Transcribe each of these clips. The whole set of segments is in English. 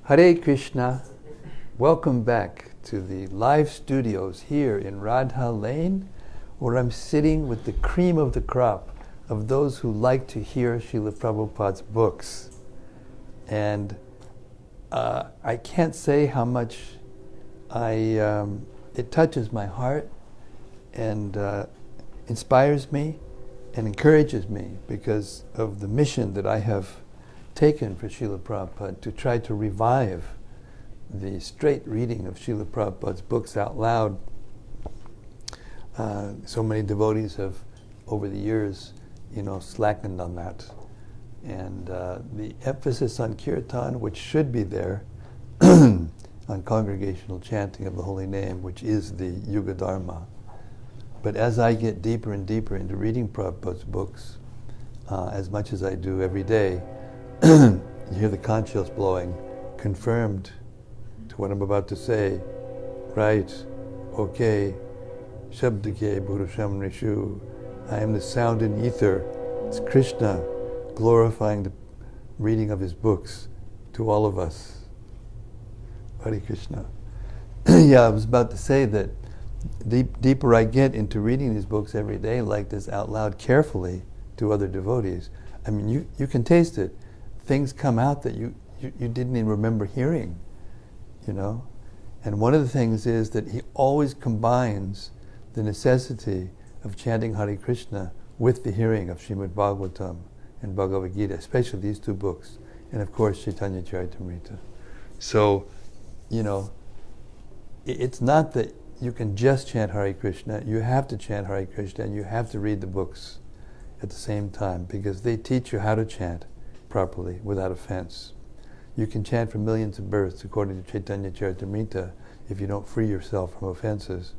Hare Krishna. Welcome back to the live studios here in Radha Lane, where I'm sitting with the cream of the crop of those who like to hear Srila Prabhupada's books. And I can't say how much it touches my heart and inspires me and encourages me because of the mission that I have taken for Srila Prabhupada to try to revive the straight reading of Srila Prabhupada's books out loud. So many devotees have, over the years, slackened on that. And the emphasis on kirtan, which should be there, on congregational chanting of the holy name, which is the Yuga Dharma. But as I get deeper and deeper into reading Prabhupada's books, as much as I do every day, you hear the conch shells blowing, confirmed to what I'm about to say. Right, okay, Shabdake Purusham Rishu. I am the sound in ether. It's Krishna glorifying the reading of his books to all of us. Hare Krishna. Yeah, I was about to say that deeper I get into reading these books every day like this out loud carefully to other devotees, I mean, you can taste it. Things come out that you didn't even remember hearing, And one of the things is that he always combines the necessity of chanting Hare Krishna with the hearing of Srimad-Bhagavatam and Bhagavad Gita, especially these two books, and of course Chaitanya Charitamrita. So, it's not that you can just chant Hare Krishna, you have to chant Hare Krishna and you have to read the books at the same time because they teach you how to chant properly, without offense. You can chant for millions of births according to Chaitanya Charitamrita if you don't free yourself from offenses.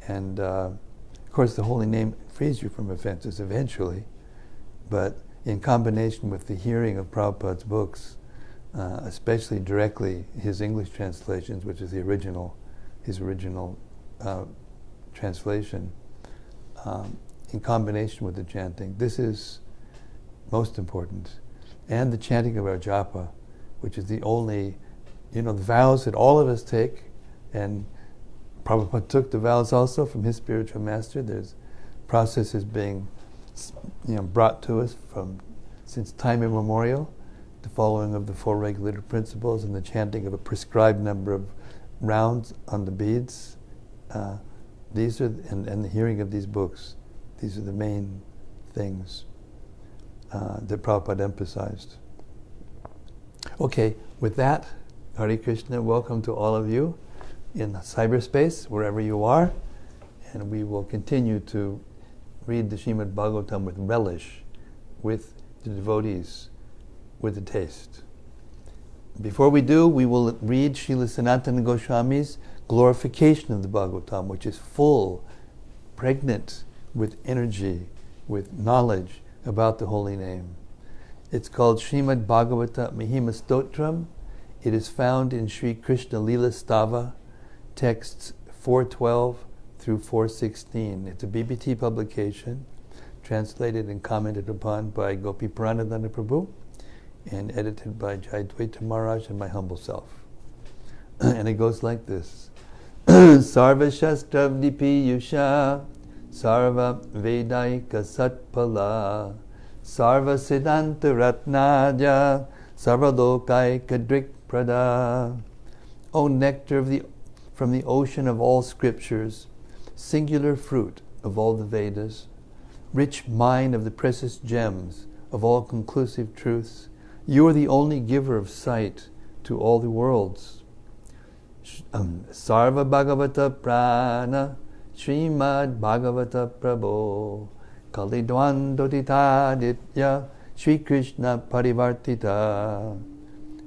And of course the holy name frees you from offenses eventually, but in combination with the hearing of Prabhupada's books, especially directly his English translations, which is his original translation, in combination with the chanting, this is most important. And the chanting of our japa, which is the only, the vows that all of us take, and Prabhupada took the vows also from his spiritual master. There's processes being, brought to us since time immemorial, the following of the four regulative principles and the chanting of a prescribed number of rounds on the beads. These are, and the hearing of these books, these are the main things that Prabhupada emphasized. Okay, with that, Hare Krishna, welcome to all of you in cyberspace, wherever you are, and we will continue to read the Srimad-Bhagavatam with relish, with the devotees, with a taste. Before we do, we will read Srila Sanatana Goswami's glorification of the Bhagavatam, which is full, pregnant with energy, with knowledge about the holy name. It's called Srimad-Bhagavata Mahima Stotram. It is found in Sri Krishna Lila Stava, texts 412 through 416. It's a BBT publication, translated and commented upon by Gopi Pranadana Prabhu, and edited by Jayadvaita Maharaj and my humble self. And it goes like this. Sarva Shastravdi Piyusha Sarva Vedaika Satpala Sarva Siddhanta Ratnadya Sarva Lokaika Drik Prada. O nectar from the ocean of all scriptures, singular fruit of all the Vedas, rich mine of the precious gems of all conclusive truths, you are the only giver of sight to all the worlds. Sarva Bhagavata Prana Srimad-Bhagavata Prabho Kalidwandoditaditya Sri Krishna Parivartita.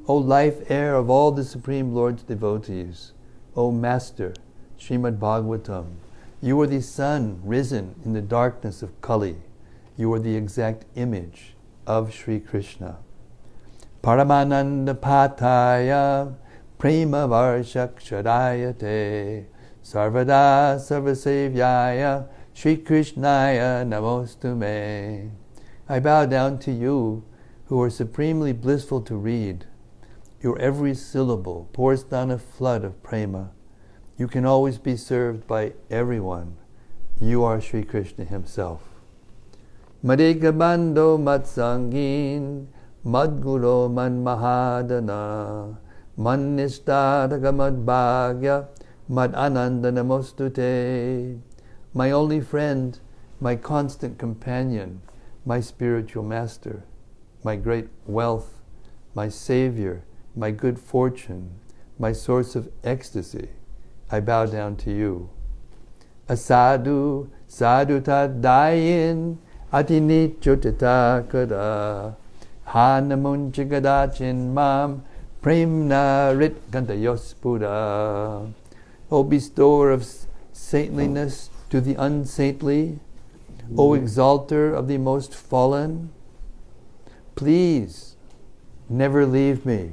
O life air of all the Supreme Lord's devotees, O Master, Srimad-Bhagavatam, you are the sun risen in the darkness of Kali. You are the exact image of Sri Krishna. Paramananda Pataya Prema Varshakshadayate Sarvada Sarvasevyaya Sri Krishnaya Namostume. I bow down to you who are supremely blissful to read, Your every syllable pours down a flood of prema. You can always be served by everyone. You are Sri Krishna himself. Madhika Bando Matsangin Madguro Man Mahadana Man Nishtadaka Mad Bhagya Mad Ananda Namostute. My only friend, my constant companion, my spiritual master, my great wealth, my savior, my good fortune, my source of ecstasy, I bow down to you. Asadu, sadhuta dayin, atini chutita kada, hanamunchigadachin mam, premna rit kantayospura. O bestower of saintliness to the unsaintly, O exalter of the most fallen, please never leave me.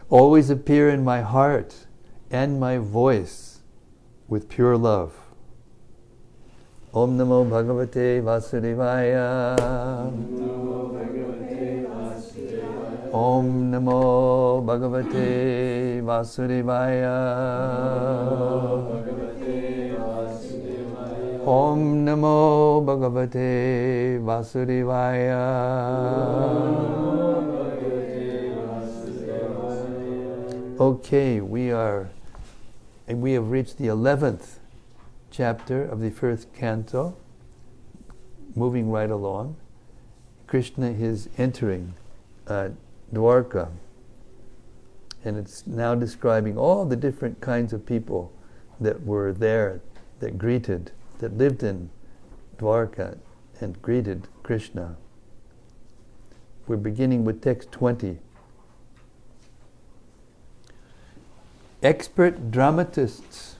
Always appear in my heart and my voice with pure love. Om Namo Bhagavate Vasudevaya. Om Namo Bhagavate Vasudevaya. Om Namo Bhagavate Vasudevaya. Okay, we have reached the 11th chapter of the first canto, moving right along. Krishna is entering Dvaraka, and it's now describing all the different kinds of people that were there, that lived in Dvaraka and greeted Krishna. We're beginning with text 20. Expert dramatists,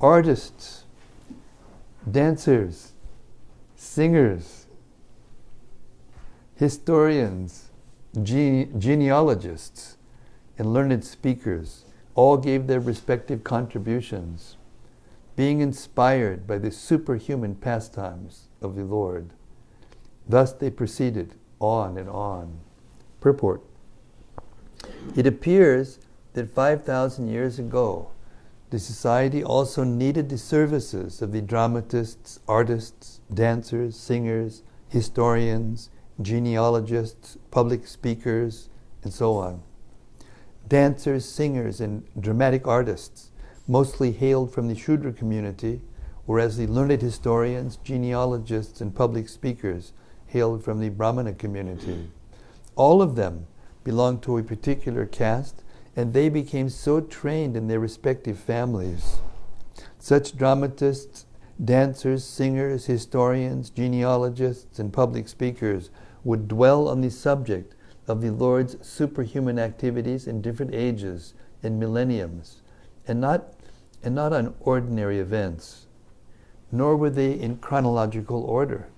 artists, dancers, singers, historians, genealogists, and learned speakers all gave their respective contributions, being inspired by the superhuman pastimes of the Lord. Thus they proceeded on and on. Purport. It appears that 5,000 years ago, the society also needed the services of the dramatists, artists, dancers, singers, historians, genealogists, public speakers, and so on. Dancers, singers, and dramatic artists mostly hailed from the Shudra community, whereas the learned historians, genealogists, and public speakers hailed from the Brahmana community. All of them belonged to a particular caste, and they became so trained in their respective families. Such dramatists, dancers, singers, historians, genealogists, and public speakers would dwell on the subject of the Lord's superhuman activities in different ages and millenniums, and not on ordinary events. Nor were they in chronological order.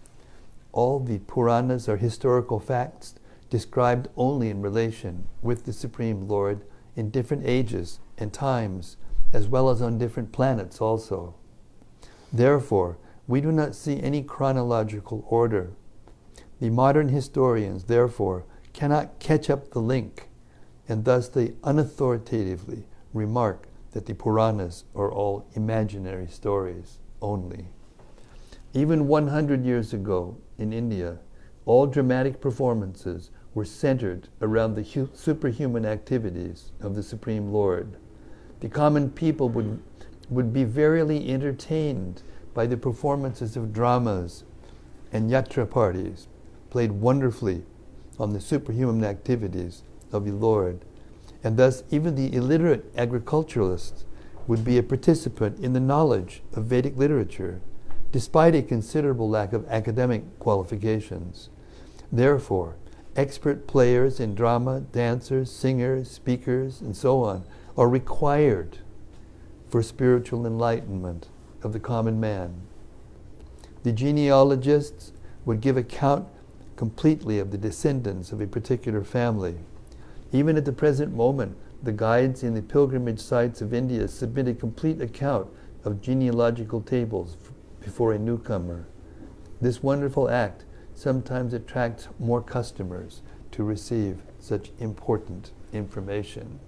All the Puranas are historical facts described only in relation with the Supreme Lord in different ages and times, as well as on different planets also. Therefore, we do not see any chronological order. The modern historians, therefore, cannot catch up the link, and thus they unauthoritatively remark that the Puranas are all imaginary stories only. Even 100 years ago in India, all dramatic performances were centered around the superhuman activities of the Supreme Lord. The common people would be verily entertained by the performances of dramas and yatra parties played wonderfully on the superhuman activities of the Lord. And thus even the illiterate agriculturalists would be a participant in the knowledge of Vedic literature, despite a considerable lack of academic qualifications. Therefore, expert players in drama, dancers, singers, speakers, and so on are required for spiritual enlightenment of the common man. The genealogists would give account completely of the descendants of a particular family. Even at the present moment, the guides in the pilgrimage sites of India submit a complete account of genealogical tables before a newcomer. This wonderful act sometimes attracts more customers to receive such important information.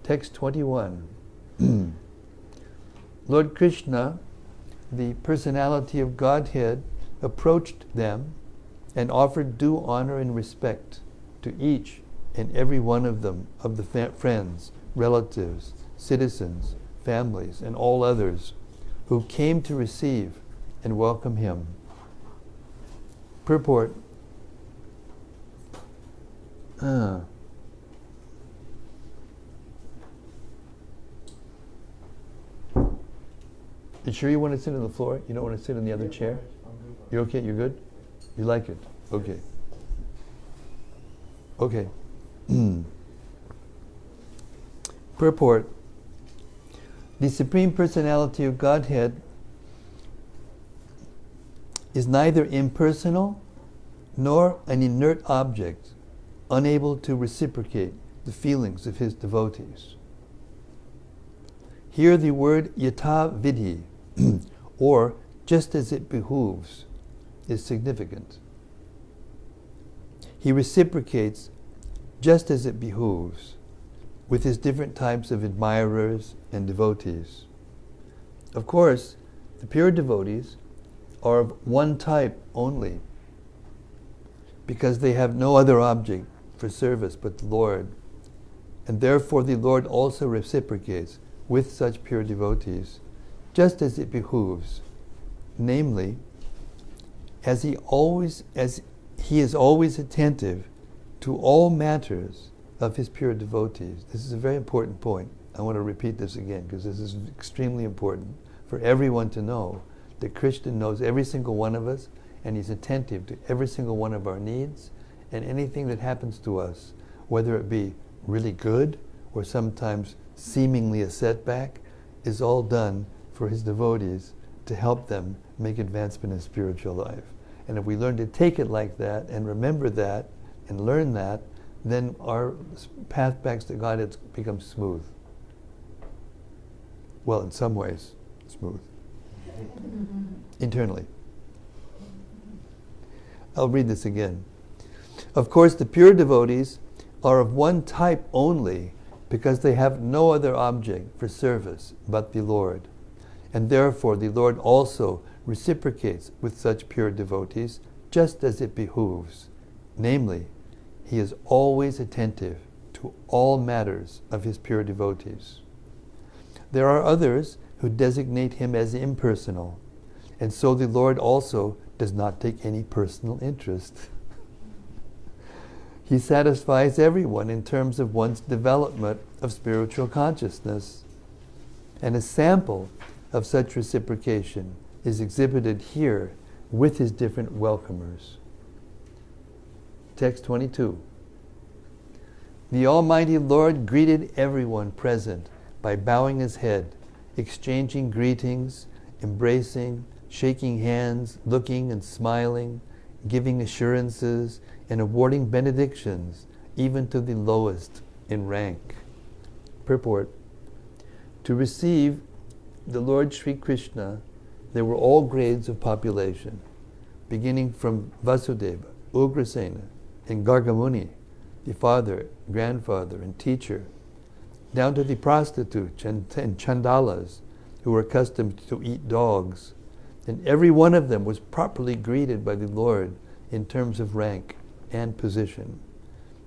Text 21. Lord Krishna, the personality of Godhead, approached them and offered due honor and respect to each and every one of them, of the friends, relatives, citizens, families, and all others who came to receive and welcome him. Purport. You sure you want to sit on the floor? You don't want to sit in the other chair? You're okay? You're good? You like it? Okay. Okay. Purport. The Supreme Personality of Godhead is neither impersonal nor an inert object, unable to reciprocate the feelings of his devotees. Here the word yatha vidhi, or just as it behooves, is significant. He reciprocates just as it behooves with his different types of admirers and devotees. Of course, the pure devotees are of one type only, because they have no other object for service but the Lord, and therefore the Lord also reciprocates with such pure devotees, just as it behooves, namely, as he is always attentive to all matters of his pure devotees. This is a very important point. I want to repeat this again because this is extremely important for everyone to know that Krishna knows every single one of us, and he's attentive to every single one of our needs, and anything that happens to us, whether it be really good or sometimes seemingly a setback, is all done for his devotees to help them make advancement in spiritual life. And if we learn to take it like that and remember that and learn that, then our path back to God becomes smooth. Well, in some ways, smooth. Internally. I'll read this again. Of course, the pure devotees are of one type only because they have no other object for service but the Lord. And therefore the Lord also reciprocates with such pure devotees just as it behooves. Namely, he is always attentive to all matters of his pure devotees. There are others who designate him as impersonal, and so the Lord also does not take any personal interest. He satisfies everyone in terms of one's development of spiritual consciousness, and a sample of such reciprocation is exhibited here with his different welcomers. Text 22. The Almighty Lord greeted everyone present by bowing his head, exchanging greetings, embracing, shaking hands, looking and smiling, giving assurances, and awarding benedictions, even to the lowest in rank. Purport. To receive the Lord Sri Krishna, there were all grades of population, beginning from Vasudeva, Ugrasena, and Gargamuni, the father, grandfather, and teacher, down to the prostitutes and chandalas who were accustomed to eat dogs, and every one of them was properly greeted by the Lord in terms of rank and position.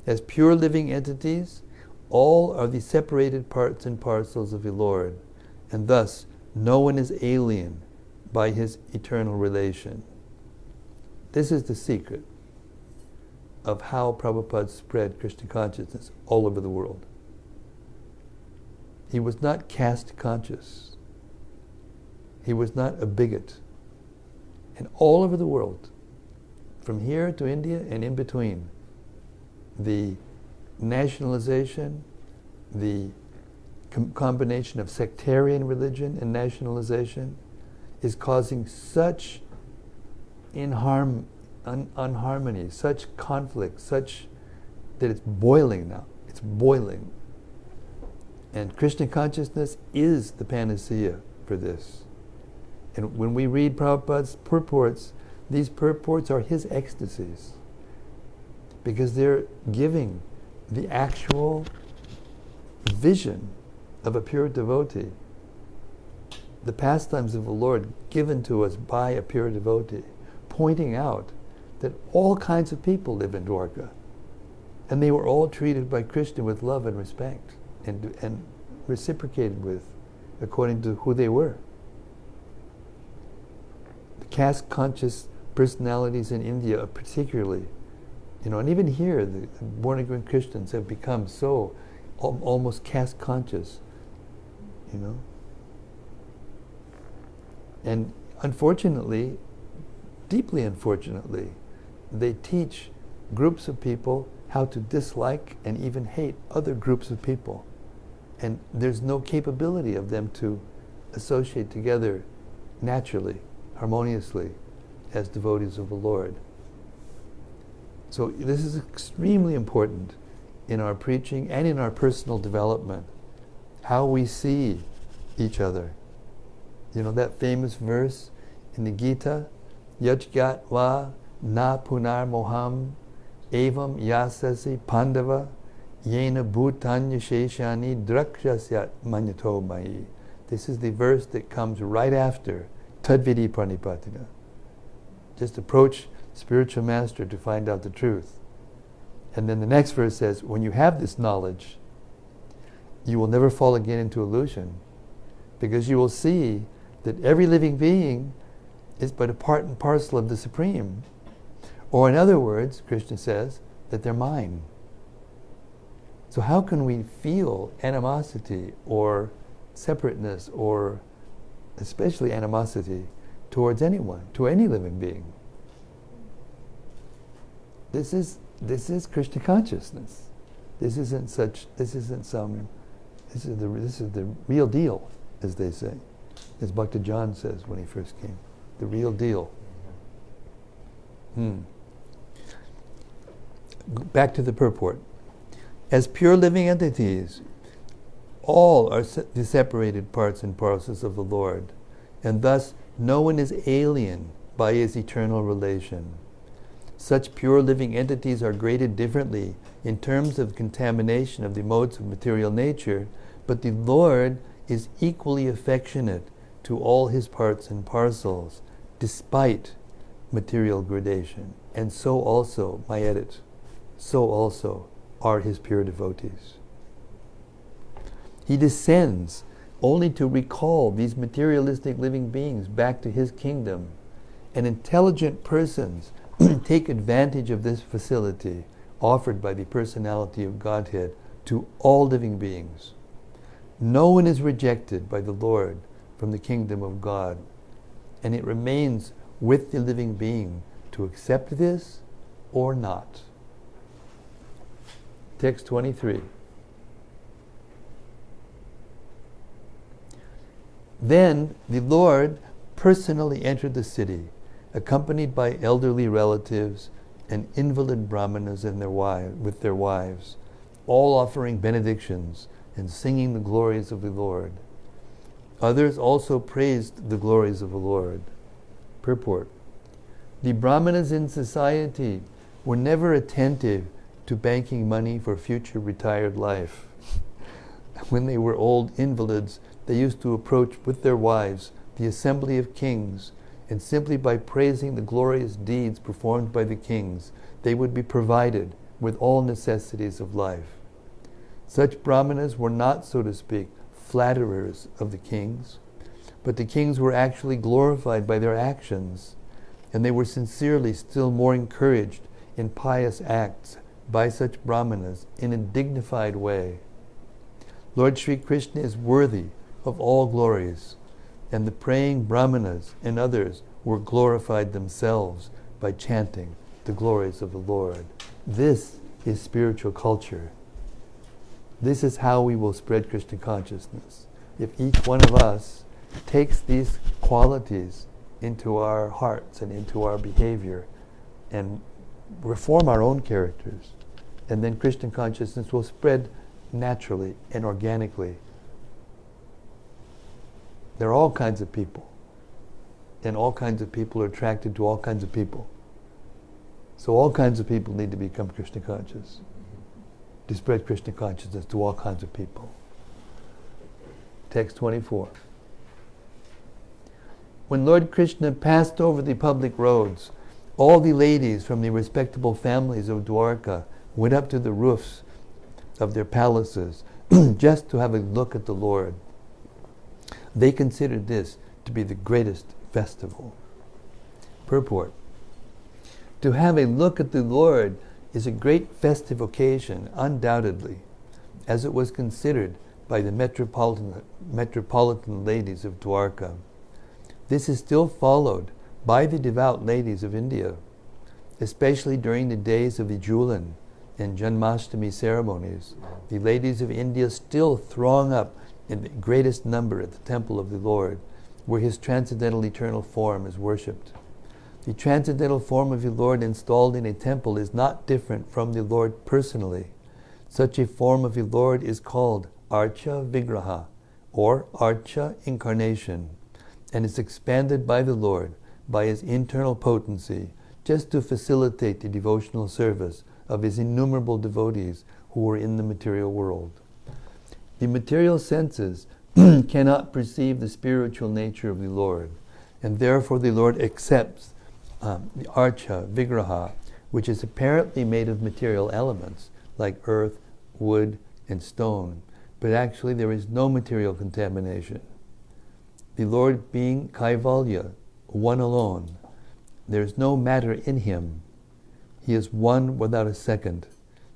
As pure living entities, all are the separated parts and parcels of the Lord, and thus no one is alien by his eternal relation. This is the secret of how Prabhupada spread Krishna consciousness all over the world. He was not caste conscious. He was not a bigot. And all over the world, from here to India and in between, the nationalization, the combination of sectarian religion and nationalization is causing such unharmony, such conflict, such that it's boiling now. It's boiling. And Krishna consciousness is the panacea for this. And when we read Prabhupada's purports, these purports are his ecstasies. because they're giving the actual vision of a pure devotee, the pastimes of the Lord given to us by a pure devotee, pointing out that all kinds of people live in Dvaraka, and they were all treated by Krishna with love and respect, and reciprocated with according to who they were. The caste-conscious personalities in India, particularly, and even here, the born-again Christians have become so almost caste-conscious, And unfortunately, deeply unfortunately, they teach groups of people how to dislike and even hate other groups of people. And there's no capability of them to associate together naturally, harmoniously, as devotees of the Lord. So this is extremely important in our preaching and in our personal development, how we see each other. That famous verse in the Gita, Yajgat va na punar moham evam yasasi pandava yena bhutanya sheshani drakshasya manyato mai. This is the verse that comes right after Tadvidi Pranipatina. Just approach spiritual master to find out the truth. And then the next verse says, when you have this knowledge, you will never fall again into illusion, because you will see that every living being is but a part and parcel of the Supreme. Or in other words, Krishna says, that they're mine. So how can we feel animosity or separateness, or especially animosity towards anyone, to any living being? This is Krishna consciousness. This is the real deal, as they say. As Bhakta John says when he first came. The real deal. Back to the purport. As pure living entities, all are the separated parts and parcels of the Lord, and thus no one is alien by his eternal relation. Such pure living entities are graded differently in terms of contamination of the modes of material nature, but the Lord is equally affectionate to all his parts and parcels, despite material gradation. And so also, my edit, so also are his pure devotees. He descends only to recall these materialistic living beings back to his kingdom, and intelligent persons take advantage of this facility offered by the personality of Godhead to all living beings. No one is rejected by the Lord from the kingdom of God, and it remains with the living being to accept this or not. Text 23. Then the Lord personally entered the city, accompanied by elderly relatives and invalid brahmanas and with their wives, all offering benedictions and singing the glories of the Lord. Others also praised the glories of the Lord. Purport. The brahmanas in society were never attentive to banking money for future retired life. When they were old invalids, they used to approach with their wives the assembly of kings, and simply by praising the glorious deeds performed by the kings, they would be provided with all necessities of life. Such brahmanas were not, so to speak, flatterers of the kings, but the kings were actually glorified by their actions, and they were sincerely still more encouraged in pious acts by such brahmanas in a dignified way. Lord Sri Krishna is worthy of all glories, and the praying brahmanas and others were glorified themselves by chanting the glories of the Lord. This is spiritual culture. This is how we will spread Krishna consciousness. If each one of us takes these qualities into our hearts and into our behavior and reform our own characters, and then Krishna consciousness will spread naturally and organically. There are all kinds of people, and all kinds of people are attracted to all kinds of people. So all kinds of people need to become Krishna conscious, to spread Krishna consciousness to all kinds of people. Text 24. When Lord Krishna passed over the public roads, all the ladies from the respectable families of Dwaraka went up to the roofs of their palaces just to have a look at the Lord. They considered this to be the greatest festival. Purport. To have a look at the Lord is a great festive occasion, undoubtedly, as it was considered by the metropolitan ladies of Dwaraka. This is still followed by the devout ladies of India, especially during the days of the Julan and Janmashtami ceremonies. The ladies of India still throng up in the greatest number at the temple of the Lord, where His transcendental eternal form is worshipped. The transcendental form of the Lord installed in a temple is not different from the Lord personally. Such a form of the Lord is called Archa Vigraha, or Archa Incarnation, and is expanded by the Lord by His internal potency, just to facilitate the devotional service of His innumerable devotees who are in the material world. The material senses cannot perceive the spiritual nature of the Lord, and therefore the Lord accepts the Archa Vigraha, which is apparently made of material elements like earth, wood, and stone, but actually there is no material contamination. The Lord being Kaivalya, one alone, there is no matter in Him. He is one without a second,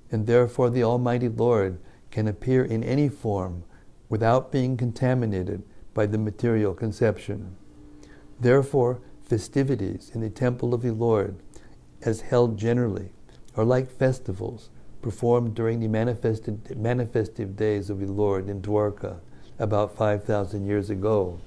and therefore the Almighty Lord can appear in any form without being contaminated by the material conception. Therefore, festivities in the temple of the Lord, as held generally, are like festivals performed during the manifestive days of the Lord in Dwaraka about 5,000 years ago.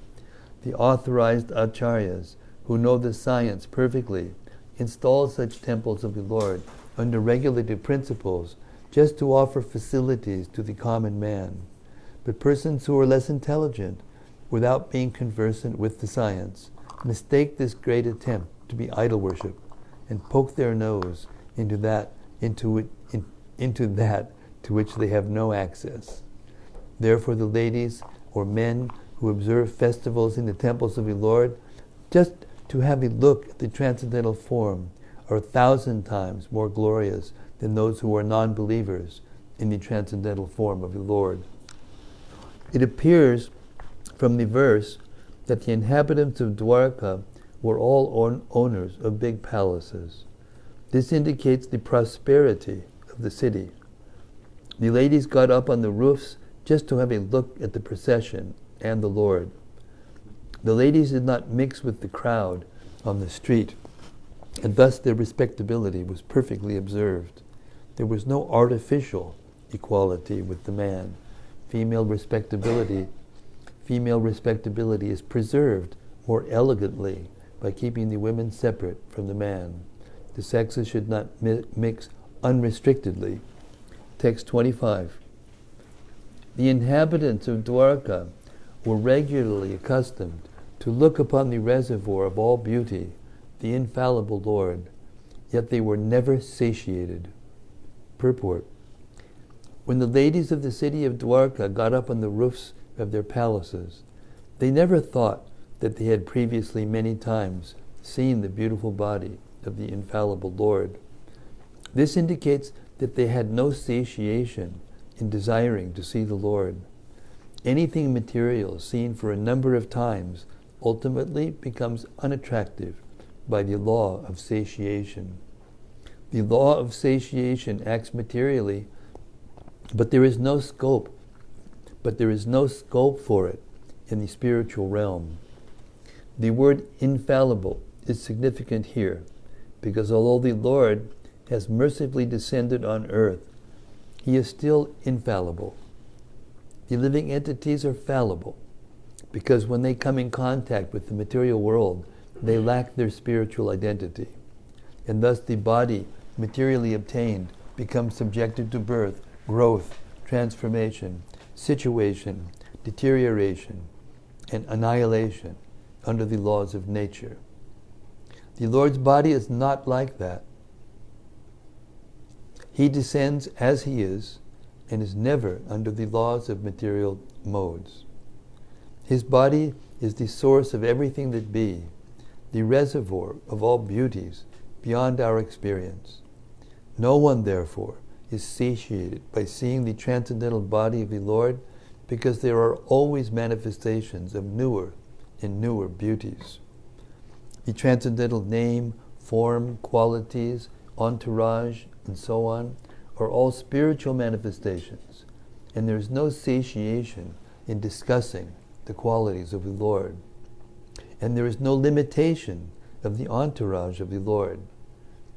The authorized acharyas, who know the science perfectly, install such temples of the Lord under regulative principles just to offer facilities to the common man. But persons who are less intelligent, without being conversant with the science, mistake this great attempt to be idol worship and poke their nose into that to which they have no access. Therefore the ladies or men who observe festivals in the temples of the Lord just to have a look at the transcendental form are 1,000 times more glorious than those who are non-believers in the transcendental form of the Lord. It appears from the verse that the inhabitants of Dwaraka were all owners of big palaces. This indicates the prosperity of the city. The ladies got up on the roofs just to have a look at the procession and the Lord. The ladies did not mix with the crowd on the street, and thus their respectability was perfectly observed. There was no artificial equality with the man. Female respectability is preserved more elegantly by keeping the women separate from the man. The sexes should not mix unrestrictedly. Text 25. The inhabitants of Dwaraka were regularly accustomed to look upon the reservoir of all beauty, the infallible Lord, yet they were never satiated. Purport. When the ladies of the city of Dwaraka got up on the roofs of their palaces, they never thought that they had previously many times seen the beautiful body of the infallible Lord. This indicates that they had no satiation in desiring to see the Lord. Anything material seen for a number of times ultimately becomes unattractive by the law of satiation. The law of satiation acts materially, but there is no scope for it in the spiritual realm. The word infallible is significant here, because although the Lord has mercifully descended on earth, He is still infallible. The living entities are fallible, because when they come in contact with the material world, they lack their spiritual identity, and thus the body materially obtained becomes subjected to birth, growth, transformation, situation, deterioration, and annihilation under the laws of nature. The Lord's body is not like that. He descends as he is and is never under the laws of material modes. His body is the source of everything that be, the reservoir of all beauties beyond our experience. No one, therefore, is satiated by seeing the transcendental body of the Lord, because there are always manifestations of newer and newer beauties. The transcendental name, form, qualities, entourage, and so on are all spiritual manifestations, and there is no satiation in discussing the qualities of the Lord. And there is no limitation of the entourage of the Lord.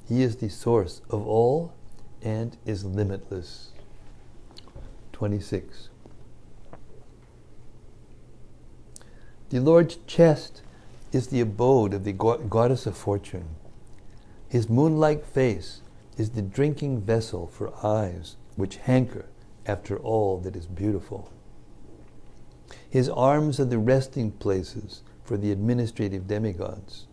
He is the source of all and is limitless. 26. The Lord's chest is the abode of the goddess of fortune. His moon-like face is the drinking vessel for eyes which hanker after all that is beautiful. His arms are the resting places for the administrative demigods,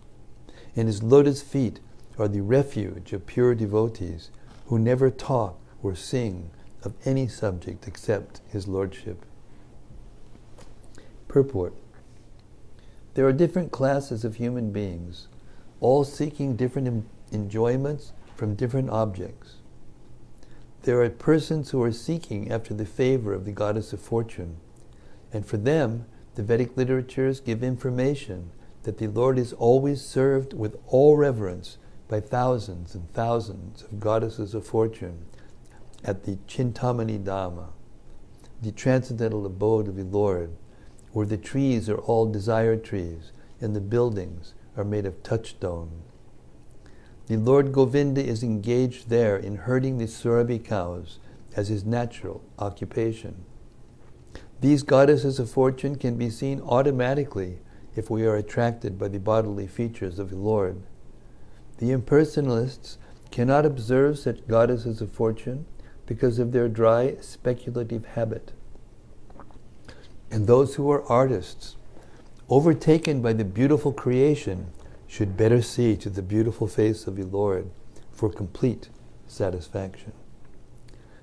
and his lotus feet are the refuge of pure devotees who never talk or sing of any subject except his lordship. Purport. There are different classes of human beings, all seeking different enjoyments from different objects. There are persons who are seeking after the favor of the goddess of fortune, and for them, the Vedic literatures give information that the Lord is always served with all reverence by thousands and thousands of goddesses of fortune at the Chintamani Dhamma, the transcendental abode of the Lord, where the trees are all desire trees and the buildings are made of touchstone. The Lord Govinda is engaged there in herding the Surabhi cows as his natural occupation. These goddesses of fortune can be seen automatically if we are attracted by the bodily features of the Lord. The impersonalists cannot observe such goddesses of fortune because of their dry, speculative habit. And those who are artists, overtaken by the beautiful creation, should better see to the beautiful face of the Lord for complete satisfaction.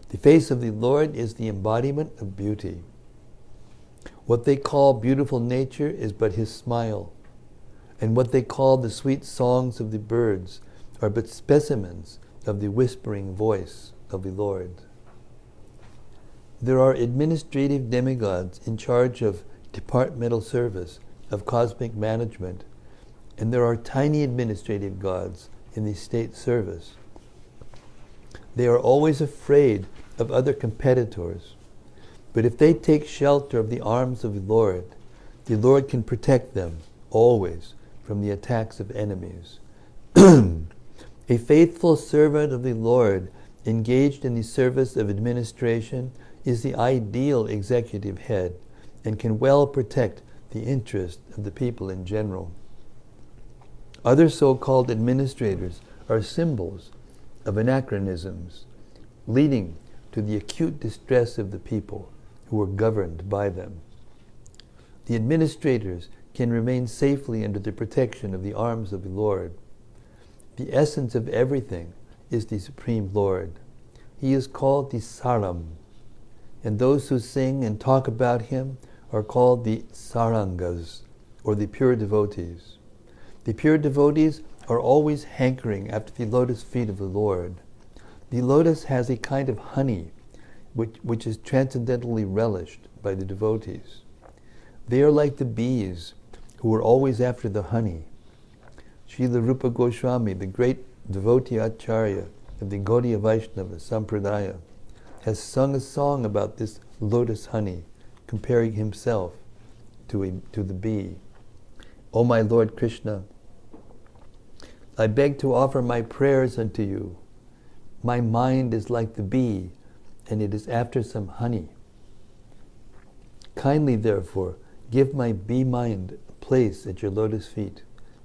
The face of the Lord is the embodiment of beauty. What they call beautiful nature is but his smile, and what they call the sweet songs of the birds are but specimens of the whispering voice of the Lord. There are administrative demigods in charge of departmental service, of cosmic management, and there are tiny administrative gods in the state service. They are always afraid of other competitors, but if they take shelter of the arms of the Lord can protect them always from the attacks of enemies. A faithful servant of the Lord engaged in the service of administration is the ideal executive head and can well protect the interest of the people in general. Other so-called administrators are symbols of anachronisms, leading to the acute distress of the people who are governed by them. The administrators can remain safely under the protection of the arms of the Lord. The essence of everything is the Supreme Lord. He is called the Saram, and those who sing and talk about him are called the Sarangas, or the pure devotees. The pure devotees are always hankering after the lotus feet of the Lord. The lotus has a kind of honey which is transcendentally relished by the devotees. They are like the bees who are always after the honey. Srila Rupa Goswami, the great devotee acharya of the Gaudiya Vaishnava Sampradaya, has sung a song about this lotus honey, comparing himself to the bee. O my Lord Krishna, I beg to offer my prayers unto you. My mind is like the bee, and it is after some honey. Kindly, therefore, give my bee mind a place at your lotus feet,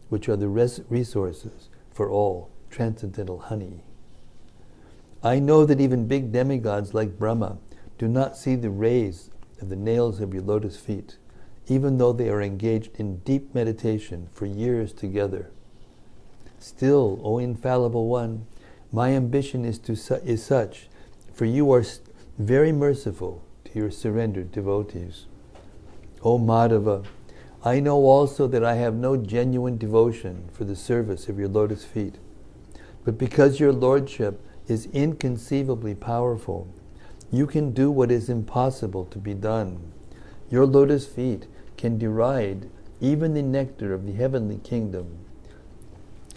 which are the resources for all transcendental honey. I know that even big demigods like Brahma do not see the rays of the nails of your lotus feet, even though they are engaged in deep meditation for years together. Still, O infallible one, My ambition is such, for you are very merciful to your surrendered devotees. O Madhava, I know also that I have no genuine devotion for the service of your lotus feet. But because your lordship is inconceivably powerful, you can do what is impossible to be done. Your lotus feet can deride even the nectar of the heavenly kingdom,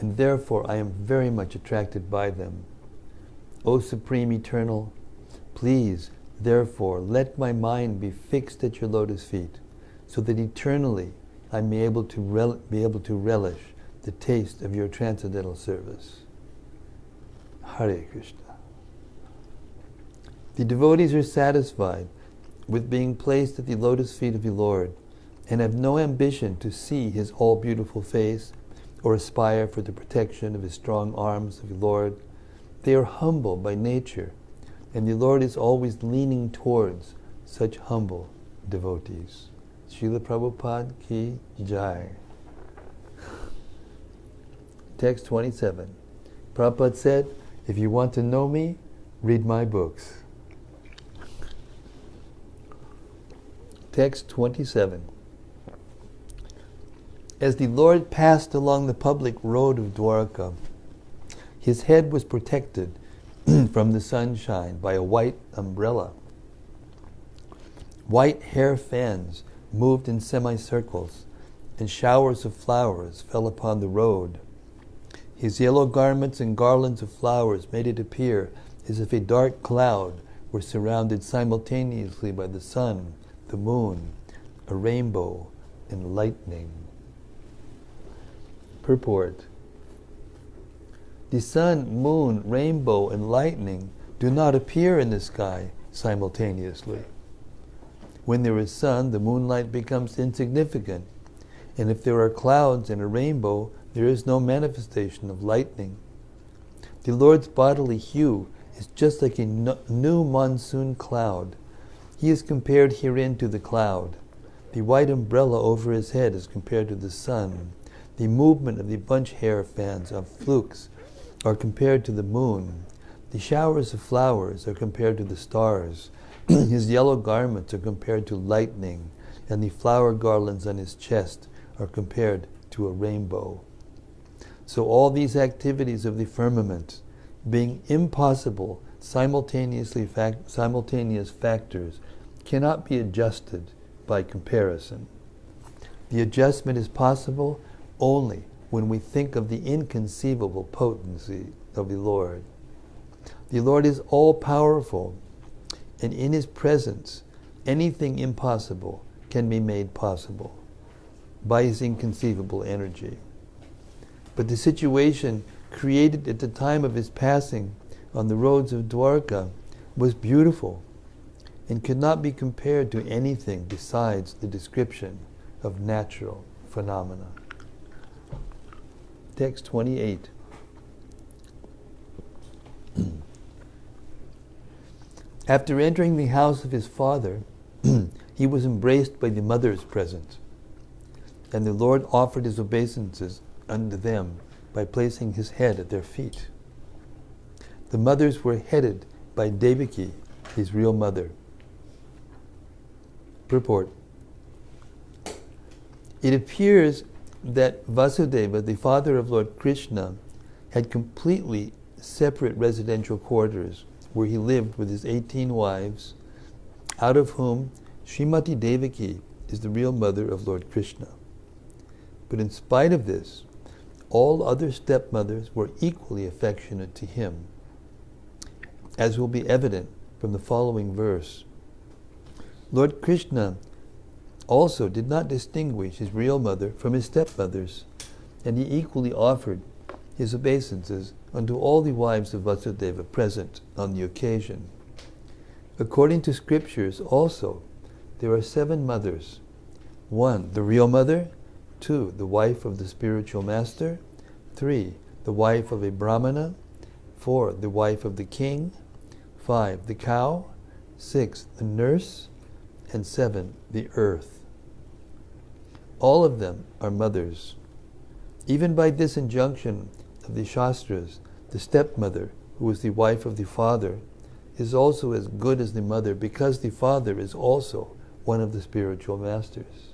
and therefore I am very much attracted by them. O Supreme Eternal, please, therefore, let my mind be fixed at your lotus feet, so that eternally I may be able to relish the taste of your transcendental service. Hare Krishna. The devotees are satisfied with being placed at the lotus feet of the Lord and have no ambition to see his all-beautiful face or aspire for the protection of his strong arms of the Lord. They are humble by nature, and the Lord is always leaning towards such humble devotees. Srila Prabhupada ki jai. Text 27. Prabhupada said, if you want to know me, read my books. Text 27. As the Lord passed along the public road of Dvaraka, his head was protected from the sunshine by a white umbrella. White hair fans moved in semicircles, and showers of flowers fell upon the road. His yellow garments and garlands of flowers made it appear as if a dark cloud were surrounded simultaneously by the sun, the moon, a rainbow, and lightning. Purport. The sun, moon, rainbow, and lightning do not appear in the sky simultaneously. When there is sun, the moonlight becomes insignificant, and if there are clouds and a rainbow, there is no manifestation of lightning. The Lord's bodily hue is just like a new monsoon cloud. He is compared herein to the cloud. The white umbrella over his head is compared to the sun. The movement of the bunch hair fans of flukes are compared to the moon. The showers of flowers are compared to the stars. His yellow garments are compared to lightning, and the flower garlands on his chest are compared to a rainbow. So all these activities of the firmament, being impossible simultaneous factors, cannot be adjusted by comparison. The adjustment is possible only when we think of the inconceivable potency of the Lord. The Lord is all-powerful, and in his presence, anything impossible can be made possible by his inconceivable energy. But the situation created at the time of his passing on the roads of Dvaraka was beautiful and could not be compared to anything besides the description of natural phenomena. Text 28. After entering the house of his father, he was embraced by the mothers present, and the Lord offered his obeisances unto them by placing his head at their feet. The mothers were headed by Devaki, his real mother. Purport. It appears that Vasudeva, the father of Lord Krishna, had completely separate residential quarters where he lived with his 18 wives, out of whom Srimati Devaki is the real mother of Lord Krishna. But in spite of this, all other stepmothers were equally affectionate to him, as will be evident from the following verse. Lord Krishna also did not distinguish his real mother from his stepmothers, and he equally offered his obeisances unto all the wives of Vasudeva present on the occasion. According to scriptures also, there are 7 mothers. 1, the real mother. 2, the wife of the spiritual master. 3, the wife of a brahmana. 4, the wife of the king. 5, the cow. 6, the nurse. And 7, the earth. All of them are mothers. Even by this injunction of the Shastras, the stepmother who is the wife of the father, is also as good as the mother, because the father is also one of the spiritual masters.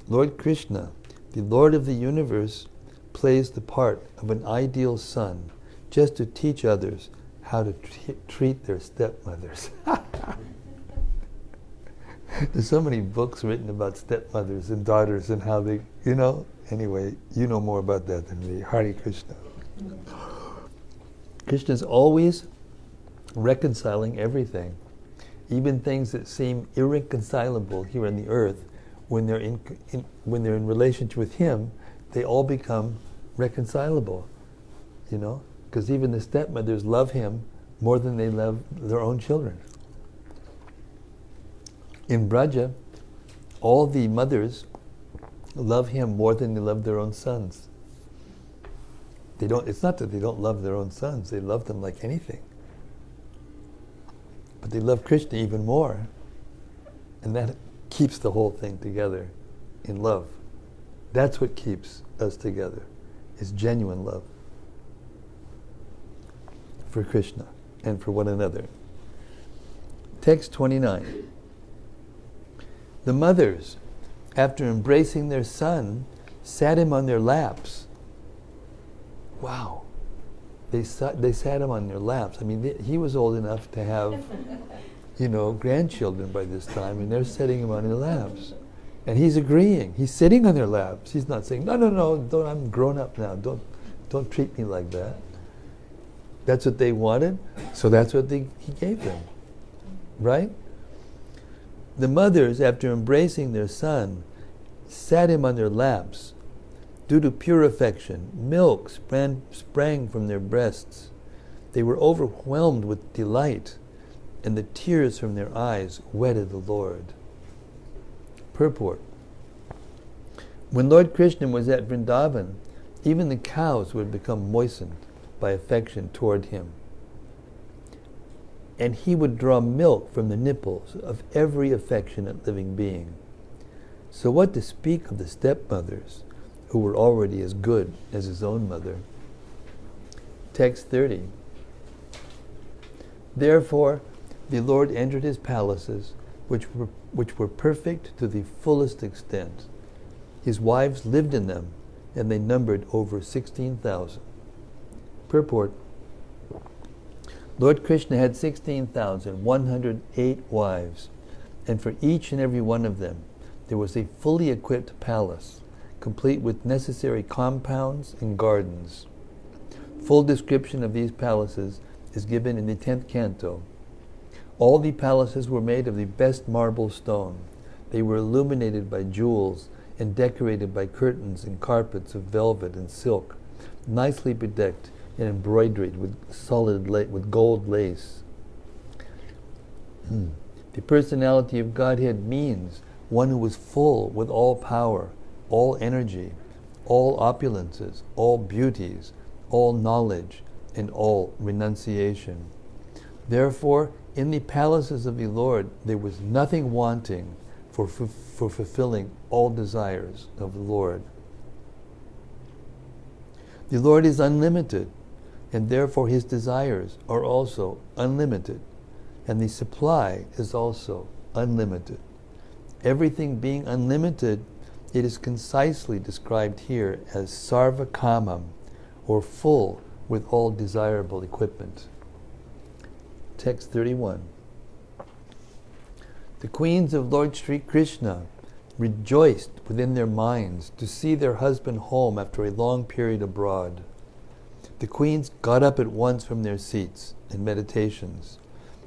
Lord Krishna, the Lord of the universe, plays the part of an ideal son just to teach others how to treat their stepmothers. There's so many books written about stepmothers and daughters and how they, anyway, you know more about that than me. Hare Krishna. Krishna's always reconciling everything, even things that seem irreconcilable here on the earth. When they're in relationship with him, they all become reconcilable, because even the stepmothers love him more than they love their own children. In Braja, all the mothers love him more than they love their own sons. It's not that they don't love their own sons, they love them like anything. But they love Krishna even more. And that keeps the whole thing together in love. That's what keeps us together, is genuine love for Krishna and for one another. Text 29. The mothers, after embracing their son, sat him on their laps. Wow. They sat him on their laps. I mean, he was old enough to have, grandchildren by this time, and they're setting him on their laps. And he's agreeing. He's sitting on their laps. He's not saying, no, don't, I'm grown up now. Don't treat me like that. That's what they wanted, so that's what he gave them. Right? The mothers, after embracing their son, sat him on their laps. Due to pure affection, milk sprang from their breasts. They were overwhelmed with delight, and the tears from their eyes wetted the Lord. Purport. When Lord Krishna was at Vrindavan, even the cows would become moistened by affection toward him. And he would draw milk from the nipples of every affectionate living being. So what to speak of the stepmothers, who were already as good as his own mother? Text 30. Therefore, the Lord entered his palaces, which were perfect to the fullest extent. His wives lived in them, and they numbered over 16,000. Purport. Lord Krishna had 16,108 wives, and for each and every one of them there was a fully equipped palace, complete with necessary compounds and gardens. Full description of these palaces is given in the 10th canto. All the palaces were made of the best marble stone. They were illuminated by jewels and decorated by curtains and carpets of velvet and silk, nicely bedecked and embroidered with with gold lace. The personality of Godhead means one who was full with all power, all energy, all opulences, all beauties, all knowledge, and all renunciation. Therefore, in the palaces of the Lord, there was nothing wanting for fulfilling all desires of the Lord. The Lord is unlimited, and therefore his desires are also unlimited, and the supply is also unlimited. Everything being unlimited, it is concisely described here as sarva kamam, or full with all desirable equipment. Text 31. The queens of Lord Sri Krishna rejoiced within their minds to see their husband home after a long period abroad. The queens got up at once from their seats and meditations.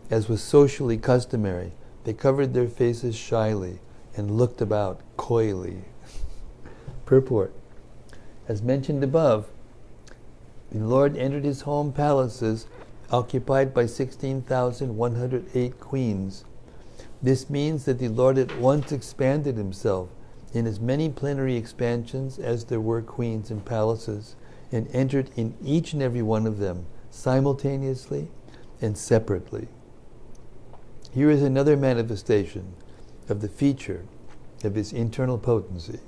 As was socially customary, they covered their faces shyly and looked about coyly. Purport. As mentioned above, the Lord entered his home palaces occupied by 16,108 queens. This means that the Lord at once expanded himself in as many plenary expansions as there were queens and palaces, and entered in each and every one of them simultaneously and separately. Here is another manifestation of the feature of his internal potency.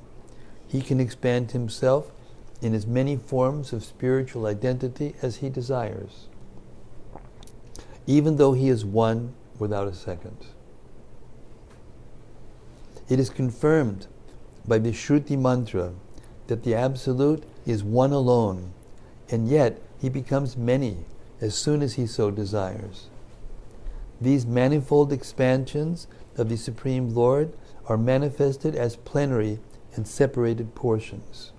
He can expand himself in as many forms of spiritual identity as he desires, even though he is one without a second. It is confirmed by the Shruti mantra that the Absolute is one alone, and yet he becomes many as soon as he so desires. These manifold expansions of the Supreme Lord are manifested as plenary and separated portions.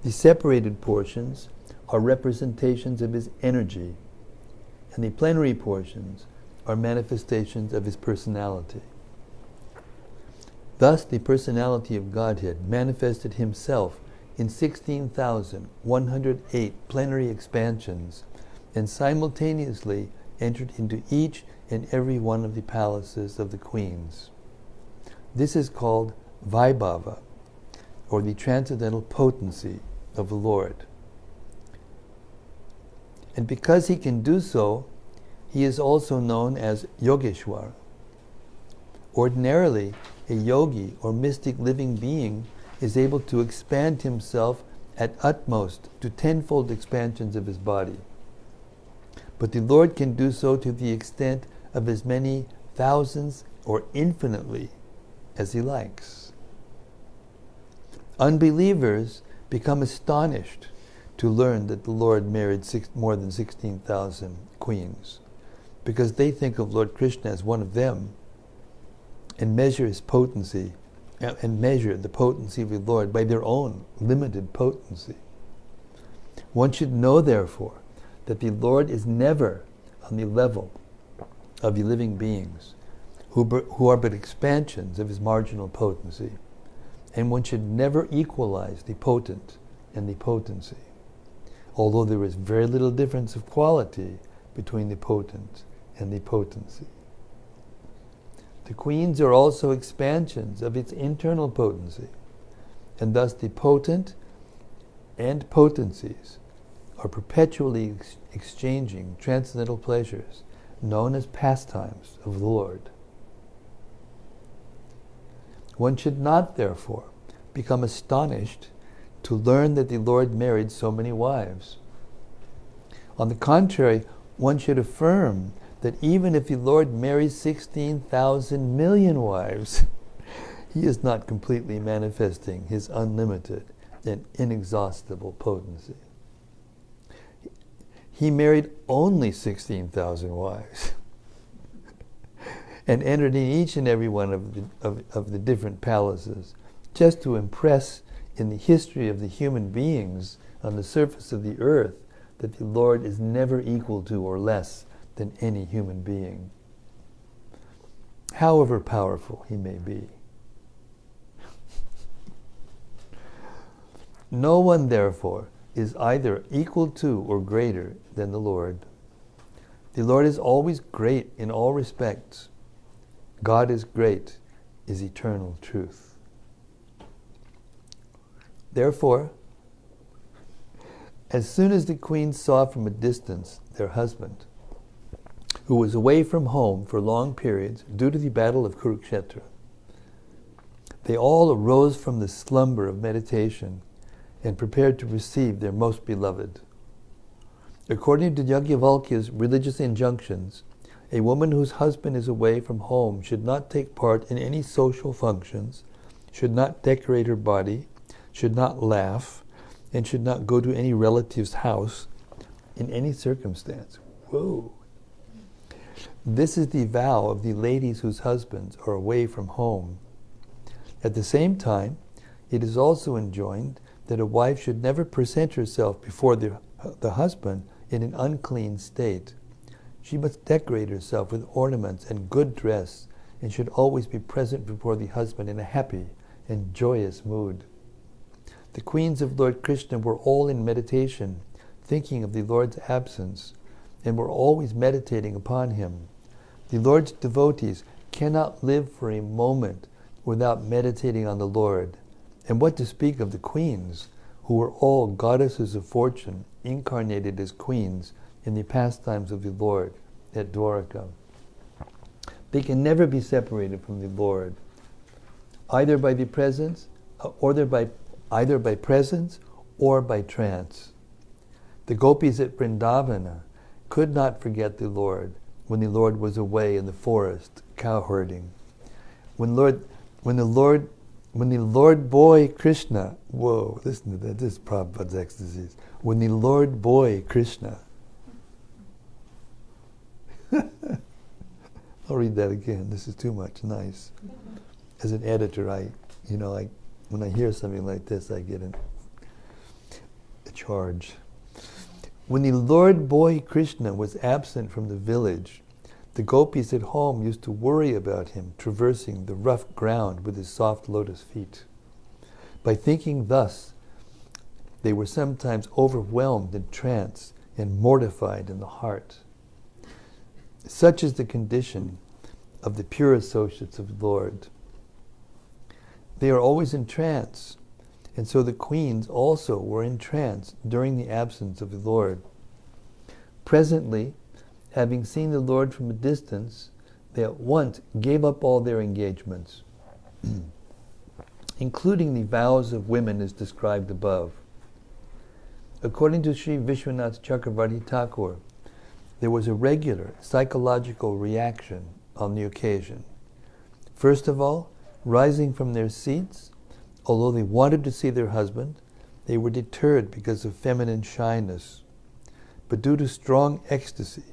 The separated portions are representations of his energy, and the plenary portions are manifestations of his personality. Thus, the personality of Godhead manifested himself in 16,108 plenary expansions and simultaneously entered into each and every one of the palaces of the queens. This is called Vaibhava, or the transcendental potency of the Lord. And because he can do so, he is also known as Yogeshwar. Ordinarily, a yogi or mystic living being is able to expand himself at utmost to tenfold expansions of his body. But the Lord can do so to the extent of as many thousands or infinitely as he likes. Unbelievers become astonished to learn that the Lord married more than 16,000 queens, because they think of Lord Krishna as one of them and measure his potency and measure the potency of the Lord by their own limited potency. One should know, therefore, that the Lord is never on the level of the living beings who are but expansions of his marginal potency, and one should never equalize the potent and the potency, although there is very little difference of quality between the potent and the potency. The queens are also expansions of its internal potency, and thus the potent and potencies are perpetually exchanging transcendental pleasures known as pastimes of the Lord. One should not, therefore, become astonished to learn that the Lord married so many wives. On the contrary, one should affirm that even if the Lord marries 16,000 million wives, he is not completely manifesting his unlimited and inexhaustible potency. He married only 16,000 wives and entered in each and every one of the different palaces just to impress in the history of the human beings on the surface of the earth that the Lord is never equal to or less than any human being, however powerful he may be. No one, therefore, is either equal to or greater than the Lord. The Lord is always great in all respects. God is great, is eternal truth. Therefore, as soon as the queens saw from a distance their husband, who was away from home for long periods due to the battle of Kurukshetra, they all arose from the slumber of meditation and prepared to receive their most beloved. According to Yajnavalkya's religious injunctions, a woman whose husband is away from home should not take part in any social functions, should not decorate her body, should not laugh, and should not go to any relative's house in any circumstance. Whoa! This is the vow of the ladies whose husbands are away from home. At the same time, it is also enjoined that a wife should never present herself before the husband in an unclean state. She must decorate herself with ornaments and good dress, and should always be present before the husband in a happy and joyous mood. The queens of Lord Krishna were all in meditation, thinking of the Lord's absence, and were always meditating upon him. The Lord's devotees cannot live for a moment without meditating on the Lord. And what to speak of the queens, who were all goddesses of fortune, incarnated as queens in the pastimes of the Lord at Dvaraka. They can never be separated from the Lord, either by the presence either by presence or by trance. The gopis at Vrindavana could not forget the Lord when the Lord was away in the forest cow herding. When the Lord boy Krishna, whoa, listen to that, this is Prabhupada's ecstasies. When the Lord boy Krishna, I'll read that again, this is too much, nice. As an editor, when I hear something like this, I get a charge. When the Lord boy Krishna was absent from the village, the gopis at home used to worry about him traversing the rough ground with his soft lotus feet. By thinking thus, they were sometimes overwhelmed in trance and mortified in the heart. Such is the condition of the pure associates of the Lord. They are always in trance, and so the queens also were in trance during the absence of the Lord. Presently, having seen the Lord from a distance, they at once gave up all their engagements, including the vows of women as described above. According to Sri Vishwanath Chakravarti Thakur, there was a regular psychological reaction on the occasion. First of all, rising from their seats, although they wanted to see their husband, they were deterred because of feminine shyness. But due to strong ecstasy,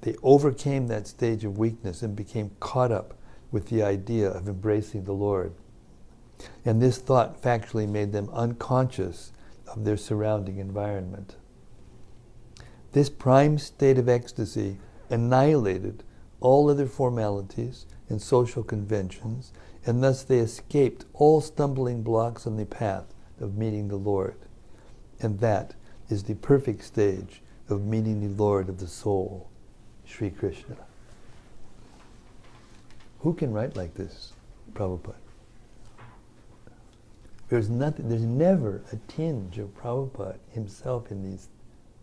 they overcame that stage of weakness and became caught up with the idea of embracing the Lord. And this thought factually made them unconscious of their surrounding environment. This prime state of ecstasy annihilated all other formalities and social conventions, and thus they escaped all stumbling blocks on the path of meeting the Lord. And that is the perfect stage of meeting the Lord of the soul, Sri Krishna. Who can write like this? Prabhupada. There's never a tinge of Prabhupada himself in these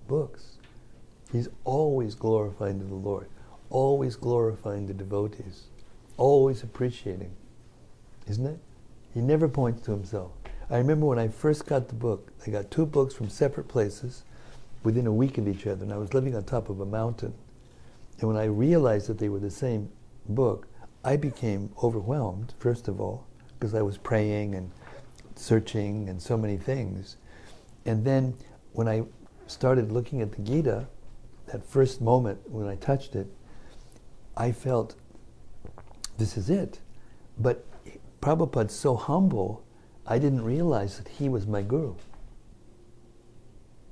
books. He's always glorifying the Lord, always glorifying the devotees, always appreciating, isn't it? He never points to himself. I remember when I first got the book, I got two books from separate places within a week of each other, and I was living on top of a mountain. And when I realized that they were the same book, I became overwhelmed, first of all, because I was praying and searching and so many things. And then when I started looking at the Gita, that first moment when I touched it, I felt, this is it. But Prabhupada's so humble, I didn't realize that he was my guru.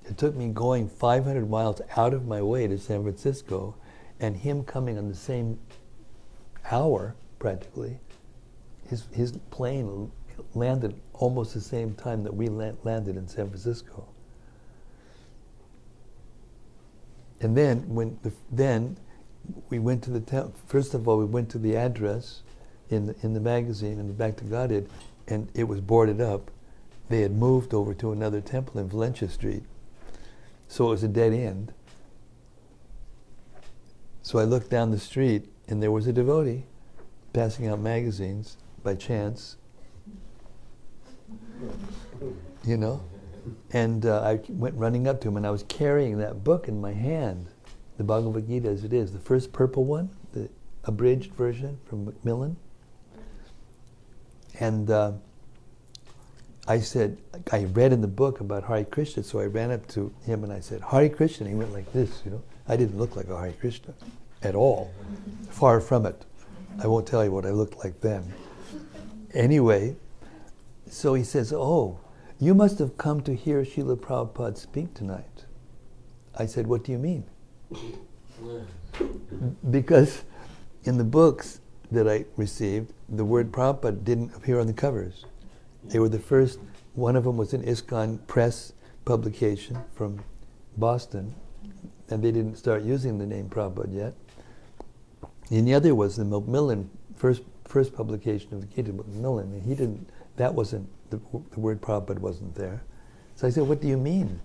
It took me going 500 miles out of my way to San Francisco, and him coming on the same hour, practically. His plane landed almost the same time that we landed in San Francisco. And then then we went to the temple. First of all, we went to the address in the magazine in the Back to Godhead, and it was boarded up. They had moved over to another temple in Valencia Street, so it was a dead end. So I looked down the street, and there was a devotee passing out magazines by chance, And I went running up to him, and I was carrying that book in my hand, the Bhagavad Gita as it is, the first purple one, the abridged version from Macmillan. And I said, I read in the book about Hare Krishna, so I ran up to him and I said, Hare Krishna. And he went like this, I didn't look like a Hare Krishna at all. Far from it. I won't tell you what I looked like then. Anyway, so he says, oh, you must have come to hear Srila Prabhupada speak tonight. I said, what do you mean? Because in the books that I received, the word Prabhupada didn't appear on the covers. They were the first, one of them was an ISKCON press publication from Boston, and they didn't start using the name Prabhupada yet. And the other was the Macmillan, first publication of the Gita, Macmillan, and he didn't, that wasn't, the word Prabhupada wasn't there. So I said, what do you mean?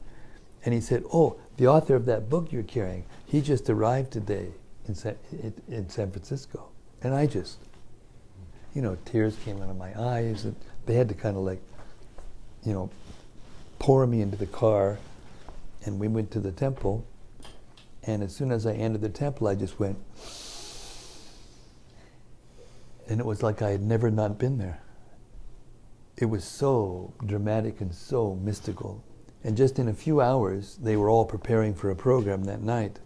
And he said, oh, the author of that book you're carrying, he just arrived today in San Francisco. And I just, tears came out of my eyes, and they had to kind of like pour me into the car, and we went to the temple. And as soon as I entered the temple, I just went, and it was like I had never not been there. It was so dramatic and so mystical. And just in a few hours, they were all preparing for a program that night.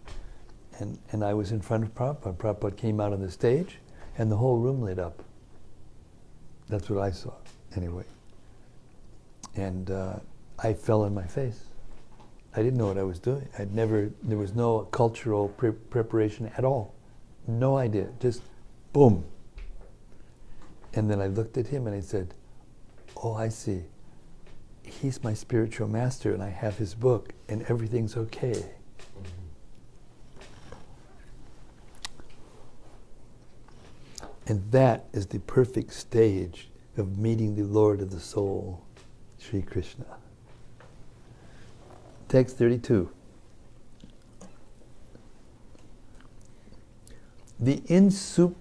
And I was in front of Prabhupada. Prabhupada came out on the stage, and the whole room lit up. That's what I saw, anyway. And I fell on my face. I didn't know what I was doing. There was no cultural preparation at all. No idea, just boom. And then I looked at him and I said, oh, I see. He's my spiritual master and I have his book and everything's okay. And that is the perfect stage of meeting the Lord of the soul, Sri Krishna. Text 32. The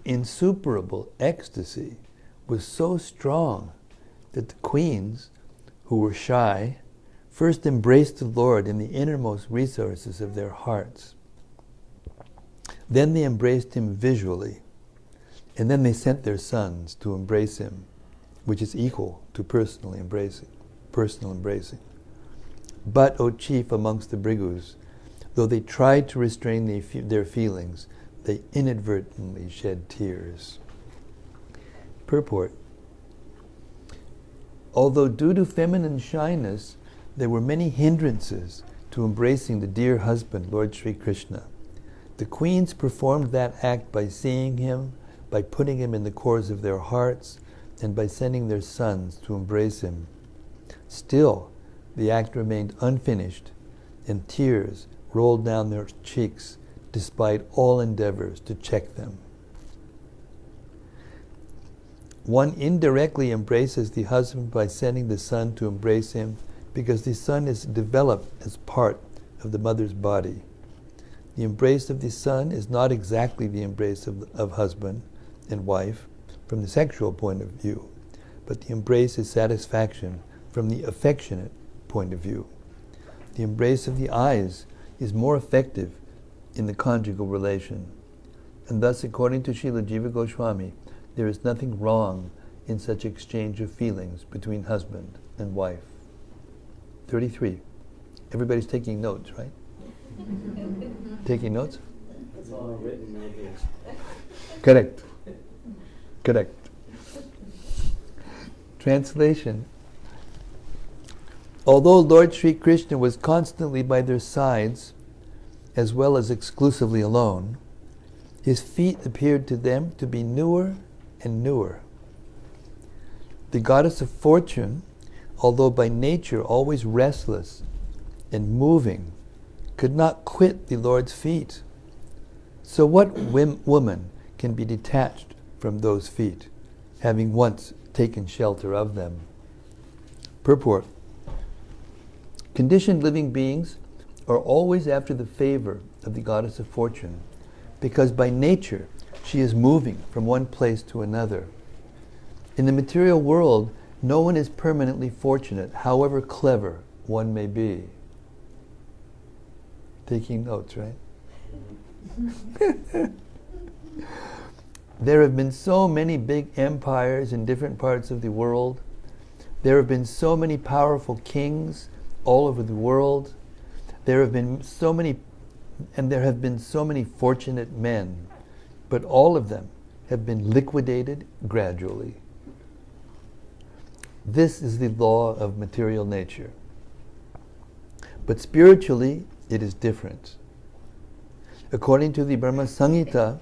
insuperable ecstasy was so strong that the queens, who were shy, first embraced the Lord in the innermost resources of their hearts. Then they embraced him visually, and then they sent their sons to embrace him, which is equal to personal embracing. But, O chief amongst the Brigus, though they tried to restrain their feelings, they inadvertently shed tears. Purport. Although due to feminine shyness, there were many hindrances to embracing the dear husband, Lord Sri Krishna. The queens performed that act by seeing him, by putting him in the cores of their hearts, and by sending their sons to embrace him. Still, the act remained unfinished, and tears rolled down their cheeks despite all endeavors to check them. One indirectly embraces the husband by sending the son to embrace him because the son is developed as part of the mother's body. The embrace of the son is not exactly the embrace of husband and wife from the sexual point of view, but the embrace is satisfaction from the affectionate point of view. The embrace of the eyes is more effective in the conjugal relation. And thus, according to Srila Jiva Goswami, there is nothing wrong in such exchange of feelings between husband and wife. 33. Everybody's taking notes, right? Taking notes? It's all written right here. Correct. Correct. Translation. Although Lord Sri Krishna was constantly by their sides, as well as exclusively alone, his feet appeared to them to be newer and newer. The goddess of fortune, although by nature always restless and moving, could not quit the Lord's feet. So what woman can be detached from those feet, having once taken shelter of them? Purport. Conditioned living beings are always after the favor of the goddess of fortune, because by nature she is moving from one place to another. In the material world, no one is permanently fortunate, however clever one may be. Taking notes, right? There have been so many big empires in different parts of the world. There have been so many powerful kings all over the world. There have been so many fortunate men, but all of them have been liquidated gradually. This is the law of material nature. But spiritually, it is different. According to the Brahma Samhita,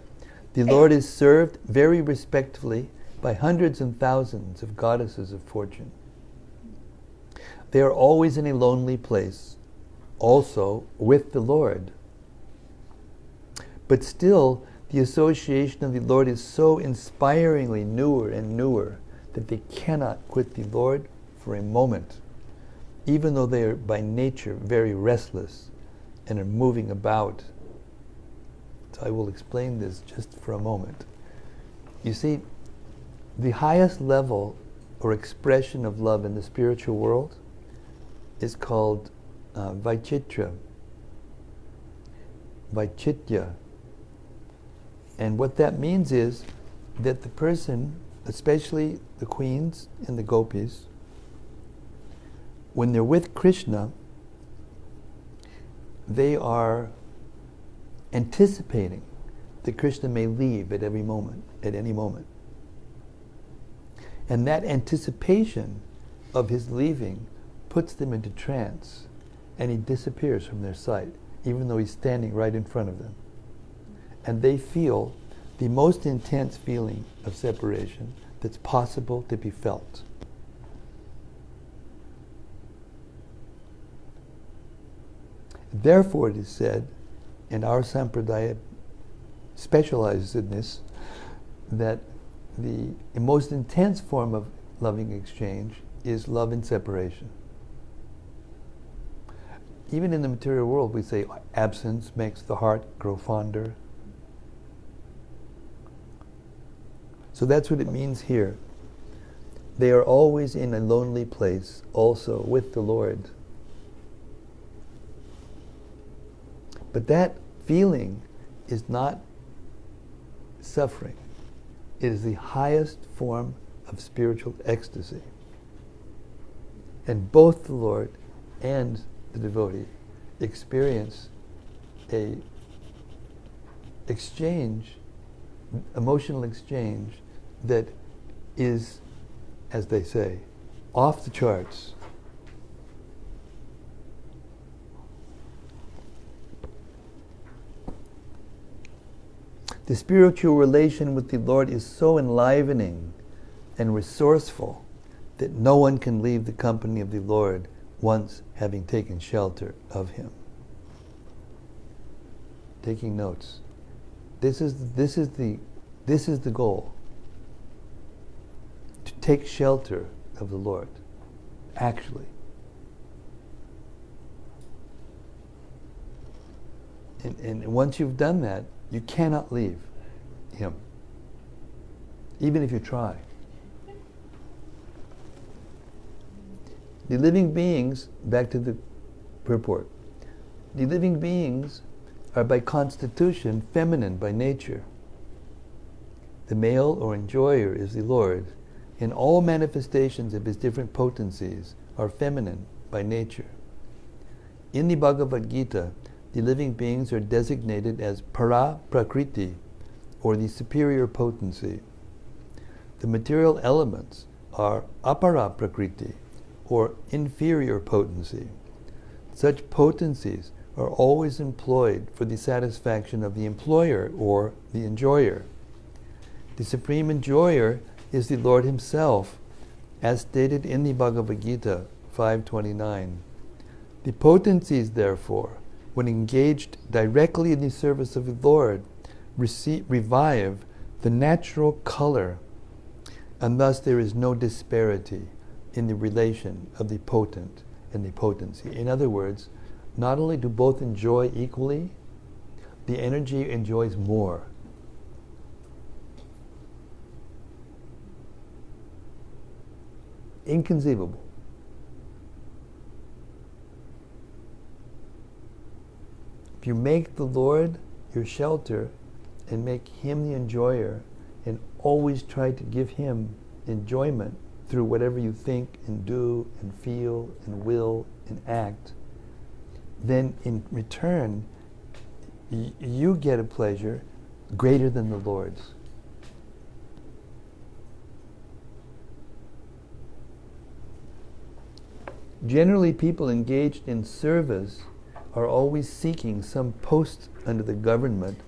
the Lord is served very respectfully by hundreds and thousands of goddesses of fortune. They are always in a lonely place, also with the Lord. But still, the association of the Lord is so inspiringly newer and newer that they cannot quit the Lord for a moment, even though they are by nature very restless and are moving about. So I will explain this just for a moment. You see, the highest level or expression of love in the spiritual world is called Vaichitra. Vaichitya. And what that means is that the person, especially the queens and the gopis, when they're with Krishna, they are anticipating that Krishna may leave at any moment. And that anticipation of his leaving puts them into trance, and he disappears from their sight, even though he's standing right in front of them. And they feel the most intense feeling of separation that's possible to be felt. Therefore, it is said, and our sampradaya specializes in this, that the most intense form of loving exchange is love in separation. Even in the material world, we say absence makes the heart grow fonder. So that's what it means here. They are always in a lonely place, also with the Lord. But that feeling is not suffering. It is the highest form of spiritual ecstasy. And both the Lord and the devotee experience a exchange, emotional exchange, that is, as they say, off the charts. The spiritual relation with the Lord is so enlivening and resourceful that no one can leave the company of the Lord once having taken shelter of him. Taking notes. This is the goal. To take shelter of the Lord, actually. And once you've done that, you cannot leave him, even if you try. The living beings, back to the purport, the living beings are by constitution feminine by nature. The male or enjoyer is the Lord, and all manifestations of his different potencies are feminine by nature. In the Bhagavad Gita, the living beings are designated as para prakriti, or the superior potency. The material elements are apara prakriti, or inferior potency. Such potencies are always employed for the satisfaction of the employer or the enjoyer. The supreme enjoyer is the Lord himself, as stated in the Bhagavad Gita 5:29. The potencies, therefore, when engaged directly in the service of the Lord, revive the natural color, and thus there is no disparity in the relation of the potent and the potency. In other words, not only do both enjoy equally, the energy enjoys more. Inconceivable. If you make the Lord your shelter and make him the enjoyer and always try to give him enjoyment through whatever you think and do and feel and will and act, then in return you get a pleasure greater than the Lord's. Generally, people engaged in service are always seeking some post under the government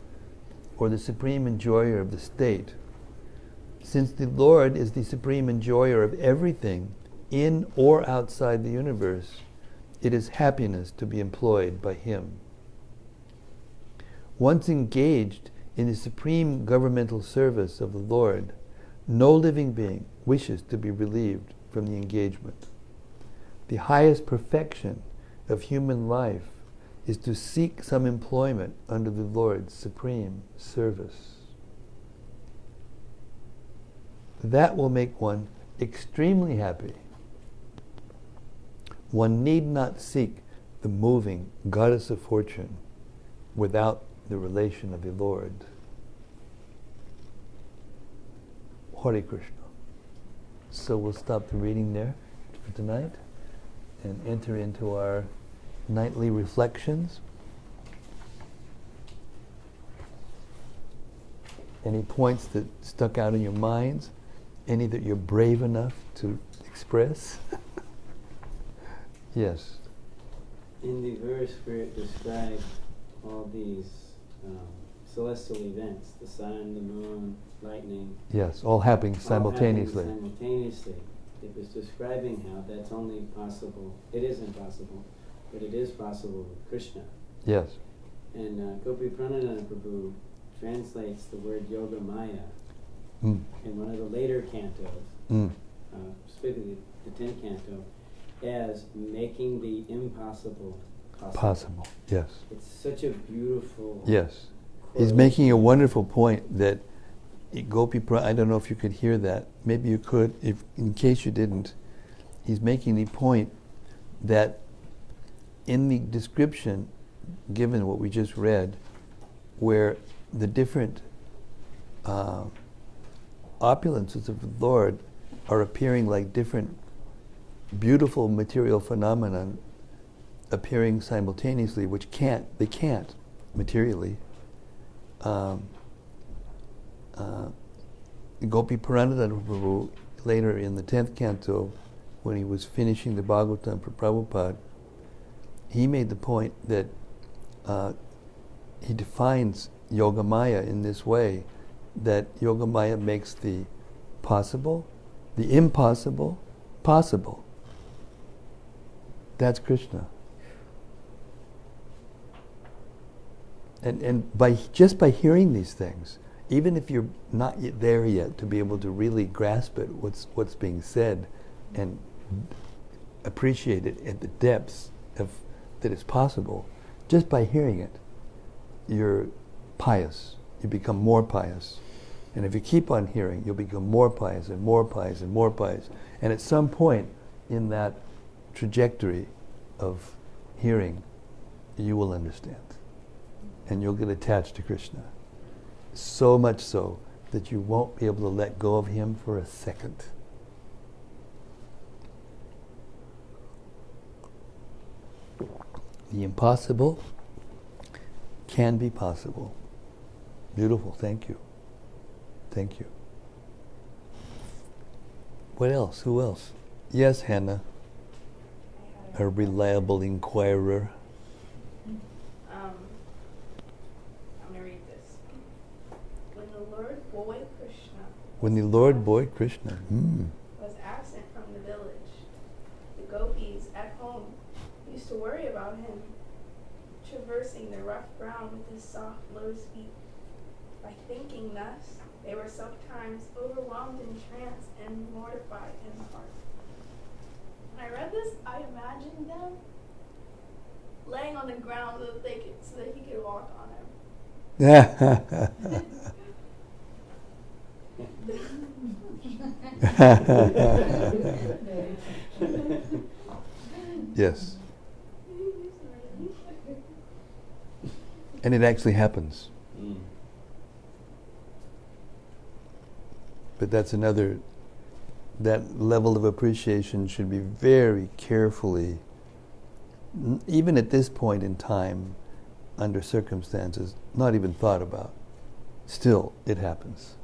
or the supreme enjoyer of the state. Since the Lord is the supreme enjoyer of everything in or outside the universe, it is happiness to be employed by him. Once engaged in the supreme governmental service of the Lord, no living being wishes to be relieved from the engagement. The highest perfection of human life is to seek some employment under the Lord's supreme service. That will make one extremely happy. one need not seek the moving goddess of fortune without the relation of the Lord. Hare Krishna. So we'll stop the reading there for tonight and enter into our nightly reflections. Any points that stuck out in your minds? Any that you're brave enough to express? Yes. In the verse where it described all these celestial events, the sun, the moon, lightning. Yes, all happening simultaneously. All happening simultaneously. It was describing how that's only possible. It is impossible, but it is possible with Krishna. Yes. And Gopi Pranadana Prabhu translates the word Yoga Maya in one of the later cantos, specifically the 10th canto, as making the impossible possible. Possible, yes. It's such a beautiful... Yes. He's making a wonderful point that Gopi, I don't know if you could hear that. Maybe you could, if in case you didn't. He's making the point that in the description given what we just read, where the different opulences of the Lord are appearing like different beautiful material phenomena appearing simultaneously, which they can't materially. Gopi Pranadana Prabhu, later in the 10th canto, when he was finishing the Bhagavatam for Prabhupada, he made the point that he defines Yoga Maya in this way, that Yoga Maya makes the possible, the impossible, possible. That's Krishna. And just by hearing these things, even if you're not there yet to be able to really grasp it, what's being said, and appreciate it at the depths of that it's possible, just by hearing it, you're pious. You become more pious. And if you keep on hearing, you'll become more pious and more pious and more pious. And at some point in that trajectory of hearing, you will understand. And you'll get attached to Krishna. So much so that you won't be able to let go of him for a second. The impossible can be possible. Beautiful, thank you. Thank you. What else? Who else? Yes, Hannah. A reliable inquirer. I'm going to read this. When the Lord boy Krishna was absent from the village, the gopis at home used to worry about him, traversing the rough ground with his soft lotus feet. By thinking thus, they were sometimes overwhelmed in trance and mortified in the heart. When I read this, I imagined them laying on the ground so that he could walk on him. Yes. And it actually happens. But that's another, that level of appreciation should be very carefully, even at this point in time, under circumstances, not even thought about. Still, it happens.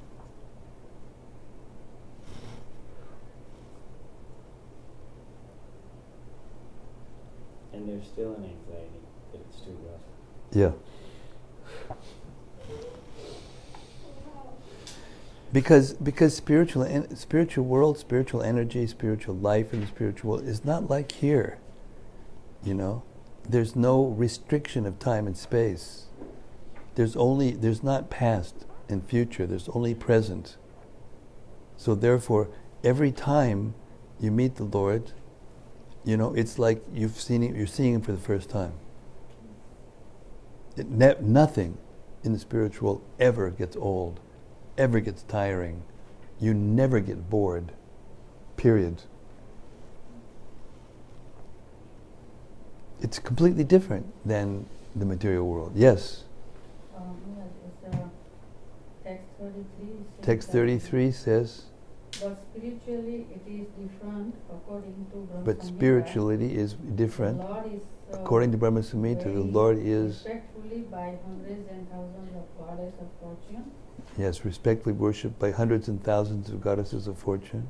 And there's still an anxiety that it's too rough. Yeah. Because spiritual world, spiritual energy, spiritual life in the spiritual world is not like here. You know? There's no restriction of time and space. There's not past and future, there's only present. So therefore, every time you meet the Lord, you know, it's like you're seeing him for the first time. Nothing in the spiritual ever gets old, ever gets tiring. You never get bored, period. it's completely different than the material world. Yes? Text 33 says Text 33 says, but spiritually it is different according to Brahma but Samhita. spirituality is different. The Lord is According to Brahma Samhita, the Lord is respectfully by hundreds and thousands of goddess of fortune. Yes, respectfully worshipped by hundreds and thousands of goddesses of fortune.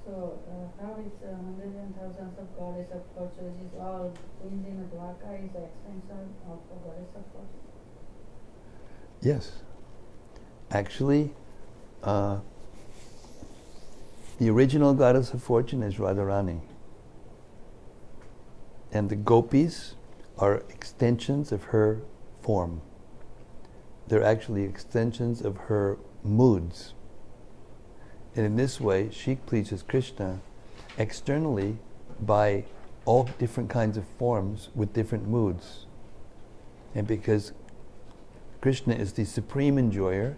So, how is hundreds and thousands of goddess of fortune, which is all queens in Dvaraka, is the extension of the goddess of fortune? Yes. Actually, the original goddess of fortune is Radharani. And the gopis are extensions of her form. They're actually extensions of her moods. And in this way, she pleases Krishna externally by all different kinds of forms with different moods. And because Krishna is the supreme enjoyer,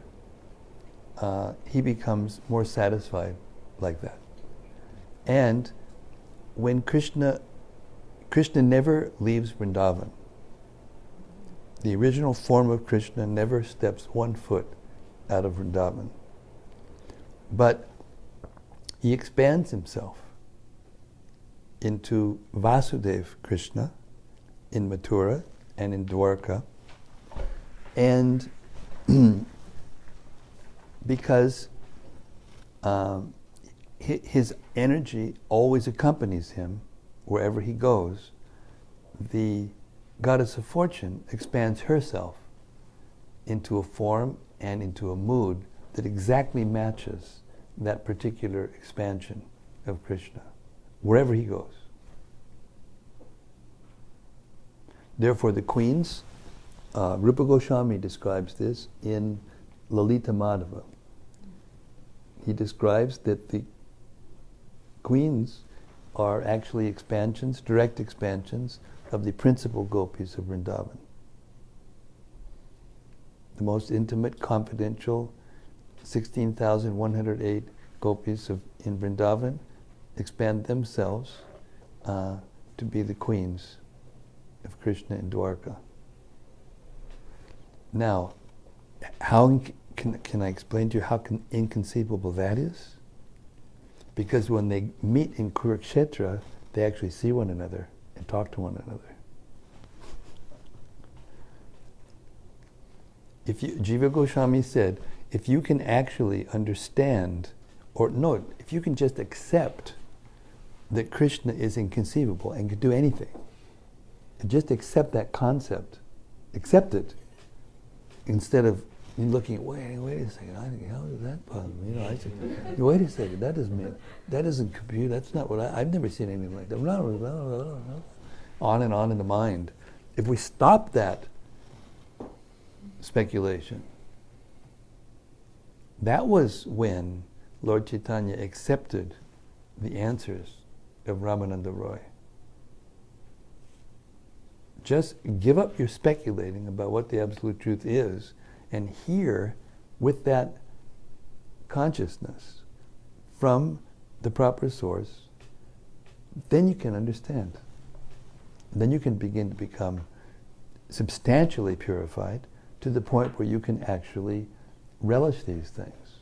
he becomes more satisfied like that. And when Krishna never leaves Vrindavan. The original form of Krishna never steps 1 foot out of Vrindavan. But he expands himself into Vasudeva Krishna in Mathura and in Dvaraka. And because his energy always accompanies him wherever he goes, the goddess of fortune expands herself into a form and into a mood that exactly matches that particular expansion of Krishna, wherever he goes. Therefore, the queens, Rupa Goswami describes this in Lalita Madhava. He describes that the queens are actually expansions, direct expansions of the principal gopis of Vrindavan. The most intimate, confidential 16,108 gopis in Vrindavan expand themselves to be the queens of Krishna in Dwarka. Now, how can I explain to you how inconceivable that is? Because when they meet in Kurukshetra, they actually see one another and talk to one another. Jiva Goswami said, if you can actually understand, if you can just accept that Krishna is inconceivable and can do anything, and just accept that concept, accept it, instead of looking at, wait a second, how does that bother me? I said, wait a second, that doesn't compute, that's not what I've never seen anything like that. On and on in the mind. If we stop that speculation, that was when Lord Chaitanya accepted the answers of Ramananda Roy. Just give up your speculating about what the absolute truth is and hear with that consciousness from the proper source. Then you can understand. Then you can begin to become substantially purified to the point where you can actually relish these things.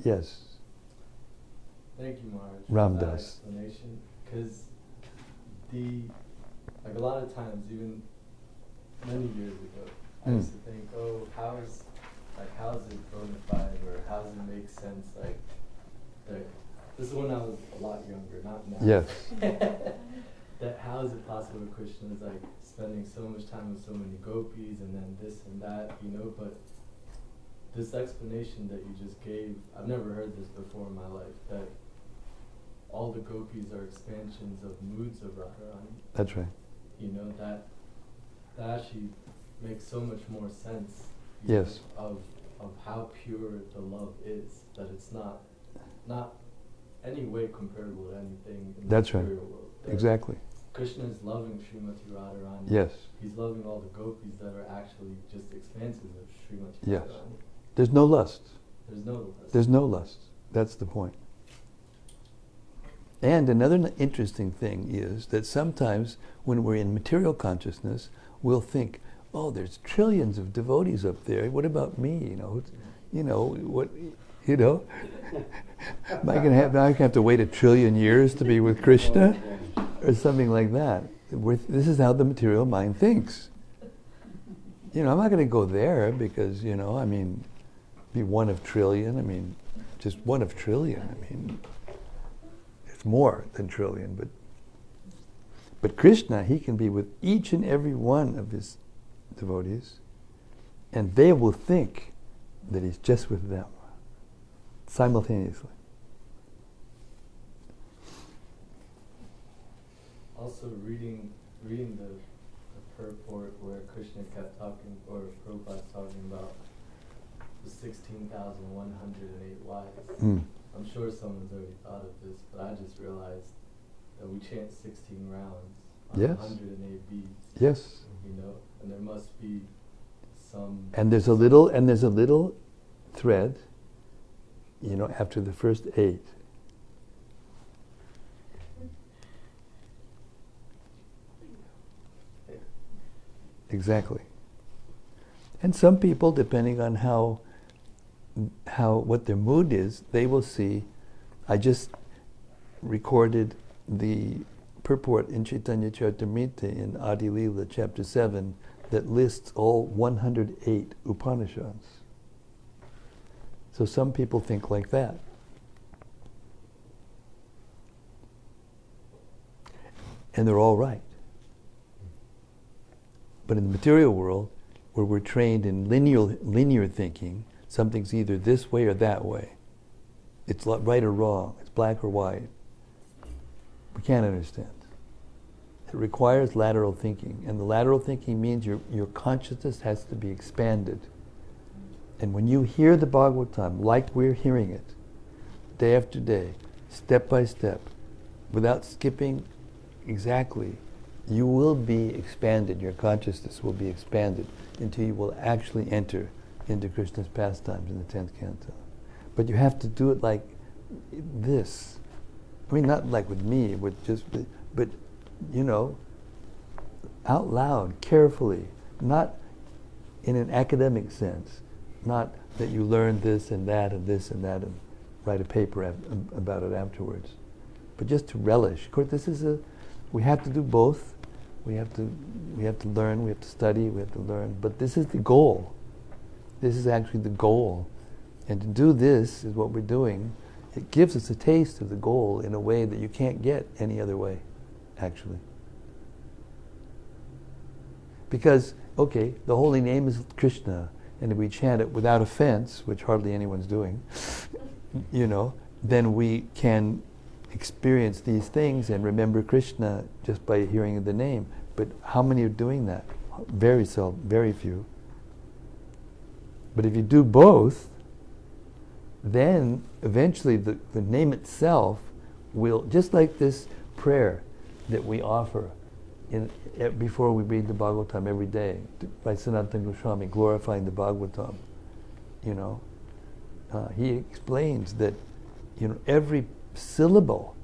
Yes. Thank you, Maharaj, Ram for that Das. explanation. Because a lot of times, even many years ago, I used to think, how is it bona fide, or how does it make sense? This is when I was a lot younger, not now. Yes. That how is it possible that Krishna is spending so much time with so many gopis and then this and that, but this explanation that you just gave, I've never heard this before in my life, that all the gopis are expansions of moods of Radharani. That's right. That actually makes so much more sense. Yes. Of how pure the love is, that it's not any way comparable to anything in the That's right. material world. That Exactly. Krishna is loving Srimati Radharani. Yes. He's loving all the gopis that are actually just expanses of Srimati Yes. Radharani. There's no lust. There's no lust. There's no lust. That's the point. And another interesting thing is that sometimes when we're in material consciousness, we'll think, oh, there's trillions of devotees up there. What about me? What? Am I gonna have to wait 1 trillion years to be with Krishna, or something like that? This is how the material mind thinks. I'm not going to go there because be 1 of trillion. Just 1 of trillion. It's more than trillion, but Krishna, he can be with each and every one of his devotees, and they will think that he's just with them simultaneously. Also, reading the purport where Krishna kept talking, or Prabhupada talking about the 16,108 wives. I'm sure someone's already thought of this, but I just realized that we chant 16 rounds on Yes. 108 beads. Yes. And there must be some. And there's a little thread, after the first 8. Exactly. And some people, depending on what their mood is, they will see. I just recorded the purport in Chaitanya Charitamrita in Adi Leela, chapter 7, that lists all 108 Upanishads. So some people think like that. And they're all right. But in the material world, where we're trained in linear thinking, something's either this way or that way. It's right or wrong. It's black or white. We can't understand. It requires lateral thinking. And the lateral thinking means your consciousness has to be expanded. And when you hear the Bhagavatam, like we're hearing it, day after day, step by step, without skipping exactly, you will be expanded, your consciousness will be expanded until you will actually enter into Krishna's pastimes in the 10th canto. But you have to do it like this. Not like with me, but out loud, carefully, not in an academic sense, not that you learn this and that and this and that and write a paper about it afterwards, but just to relish. Of course, we have to do both. We have to learn, we have to study, we have to learn, but this is the goal. This is actually the goal. And to do this is what we're doing. It gives us a taste of the goal in a way that you can't get any other way, actually. Because, the holy name is Krishna, and if we chant it without offense, which hardly anyone's doing, then we can experience these things and remember Krishna just by hearing the name. But how many are doing that? Very seldom, very few. But if you do both, then eventually the name itself will, just like this prayer that we offer before we read the Bhagavatam every day, by Sanatana Goswami, glorifying the Bhagavatam. He explains that every syllable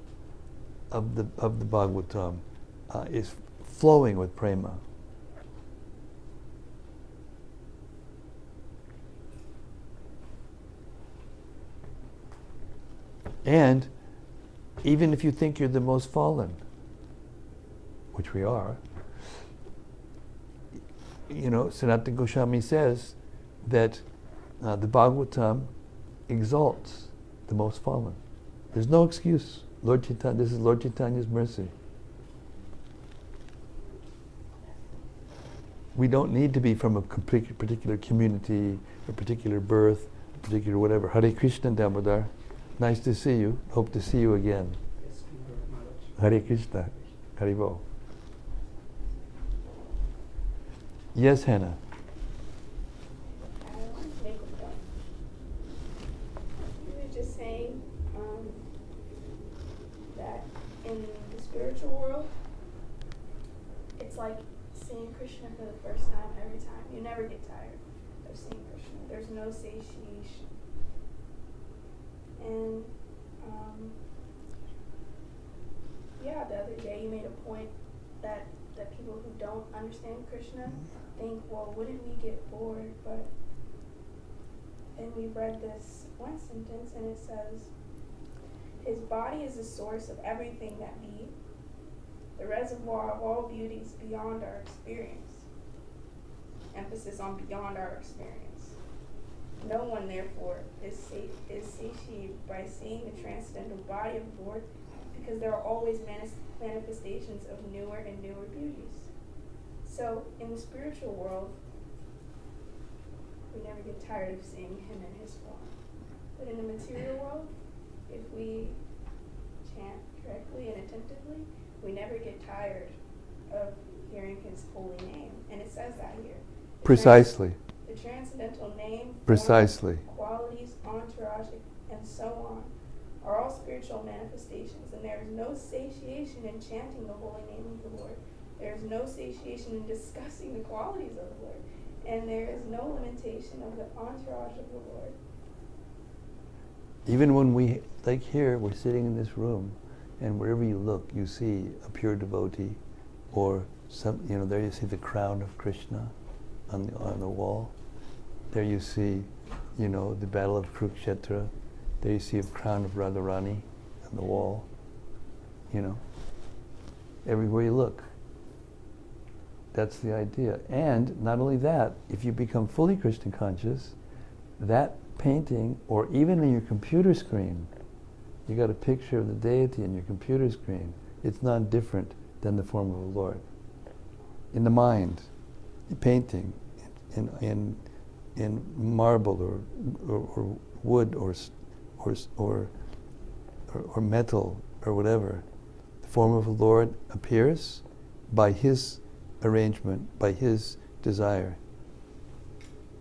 of the Bhagavatam is flowing with prema. And even if you think you're the most fallen, which we are, Sanatana Goswami says that the Bhagavatam exalts the most fallen. There's no excuse. This is Lord Chaitanya's mercy. We don't need to be from a particular community, a particular birth, a particular whatever. Hare Krishna, Damodar. Nice to see you. Hope to see you again. Hare Krishna. Haribo. Yes, Hannah. I want to make a point. You were just saying that in the spiritual world, it's like seeing Krishna for the first time every time. You never get tired of of seeing Krishna. There's no satiation. And yeah, the other day you made a point that people who don't understand Krishna think, well, wouldn't we get bored? But and we read this one sentence, and it says, his body is the source of everything that be, the reservoir of all beauties beyond our experience. Emphasis on beyond our experience. No one, therefore, is satiated by seeing the transcendental body of the Lord, because there are always manifestations of newer and newer beauties. So, in the spiritual world, we never get tired of seeing him in his form. But in the material world, if we chant correctly and attentively, we never get tired of hearing his holy name. And it says that here. Precisely. The transcendental name, Precisely. form, qualities, entourage, and so on are all spiritual manifestations, and there is no satiation in chanting the holy name of the Lord. There is no satiation in discussing the qualities of the Lord. And there is no limitation of the entourage of the Lord. Even when we, like here, we're sitting in this room, and wherever you look, you see a pure devotee, or some, there you see the crown of Krishna on the wall. There you see, the battle of Kurukshetra. There you see a crown of Radharani on the wall. Everywhere you look. That's the idea. And not only that, if you become fully Krishna conscious, that painting, or even on your computer screen, you got a picture of the deity in your computer screen, it's not different than the form of the Lord. In the mind, the painting, in marble or wood or metal or whatever, the form of the Lord appears by his arrangement, by his desire.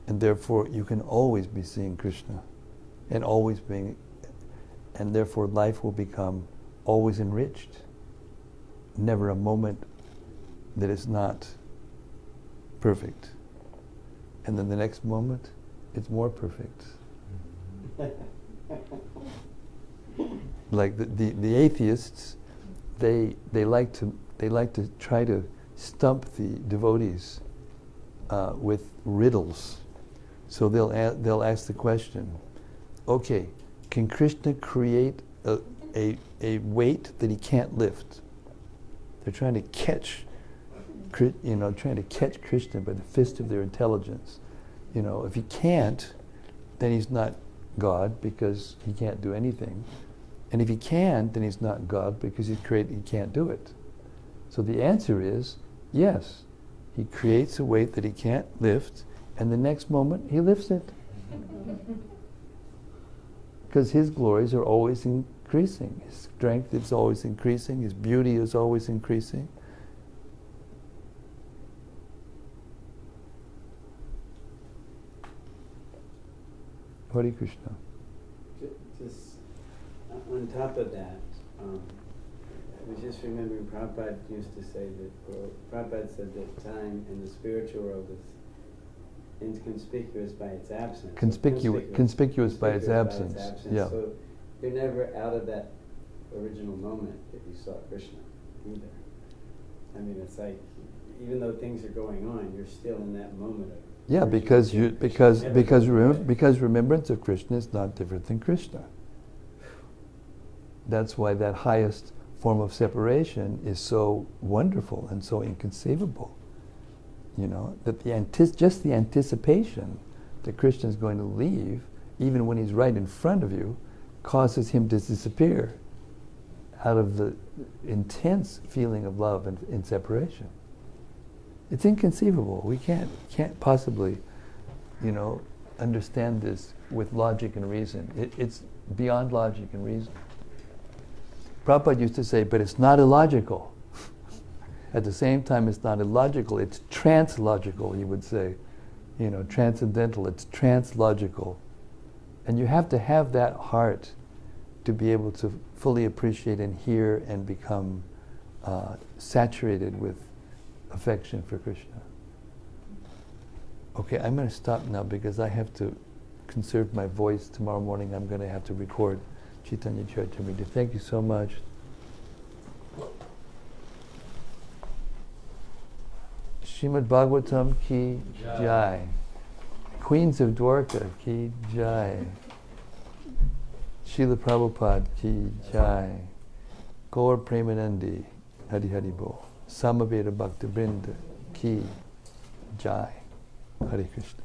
And therefore you can always be seeing Krishna and always being, and therefore life will become always enriched. Never a moment that is not perfect. And then the next moment, it's more perfect. Like the atheists, they like to try to stump the devotees with riddles. So they'll ask the question, okay, can Krishna create a weight that he can't lift? They're trying to catch Krishna by the fist of their intelligence. If he can't, then he's not God, because he can't do anything. And if he can, then he's not God, because he can't do it. So the answer is yes. He creates a weight that he can't lift, and the next moment he lifts it. Because his glories are always increasing. His strength is always increasing. His beauty is always increasing. Hare Krishna. Just on top of that, I was just remembering Prabhupada used to say that, Prabhupada said that time in the spiritual world is inconspicuous by its absence. Conspicuous by its absence. Yeah. So you're never out of that original moment if you saw Krishna either. I mean, it's like, even though things are going on, you're still in that moment of. Yeah, because remembrance of Krishna is not different than Krishna. That's why that highest form of separation is so wonderful and so inconceivable. That just the anticipation that Krishna is going to leave, even when he's right in front of you, causes him to disappear out of the intense feeling of love and in separation. It's inconceivable. We can't possibly, understand this with logic and reason. It's beyond logic and reason. Prabhupada used to say, but it's not illogical. At the same time, it's not illogical, it's translogical, he would say. Transcendental, it's translogical. And you have to have that heart to be able to fully appreciate and hear and become saturated with affection for Krishna. Okay, I'm going to stop now because I have to conserve my voice. Tomorrow morning I'm going to have to record Chaitanya Charitamrita. Thank you so much. Srimad-Bhagavatam ki jai. Queens of Dwaraka ki jai. Srila Prabhupada ki jai. Gaur Premanandi Hari Hari Bol. Samaveta Bhakta Vrinda ki jai. Hare Krishna.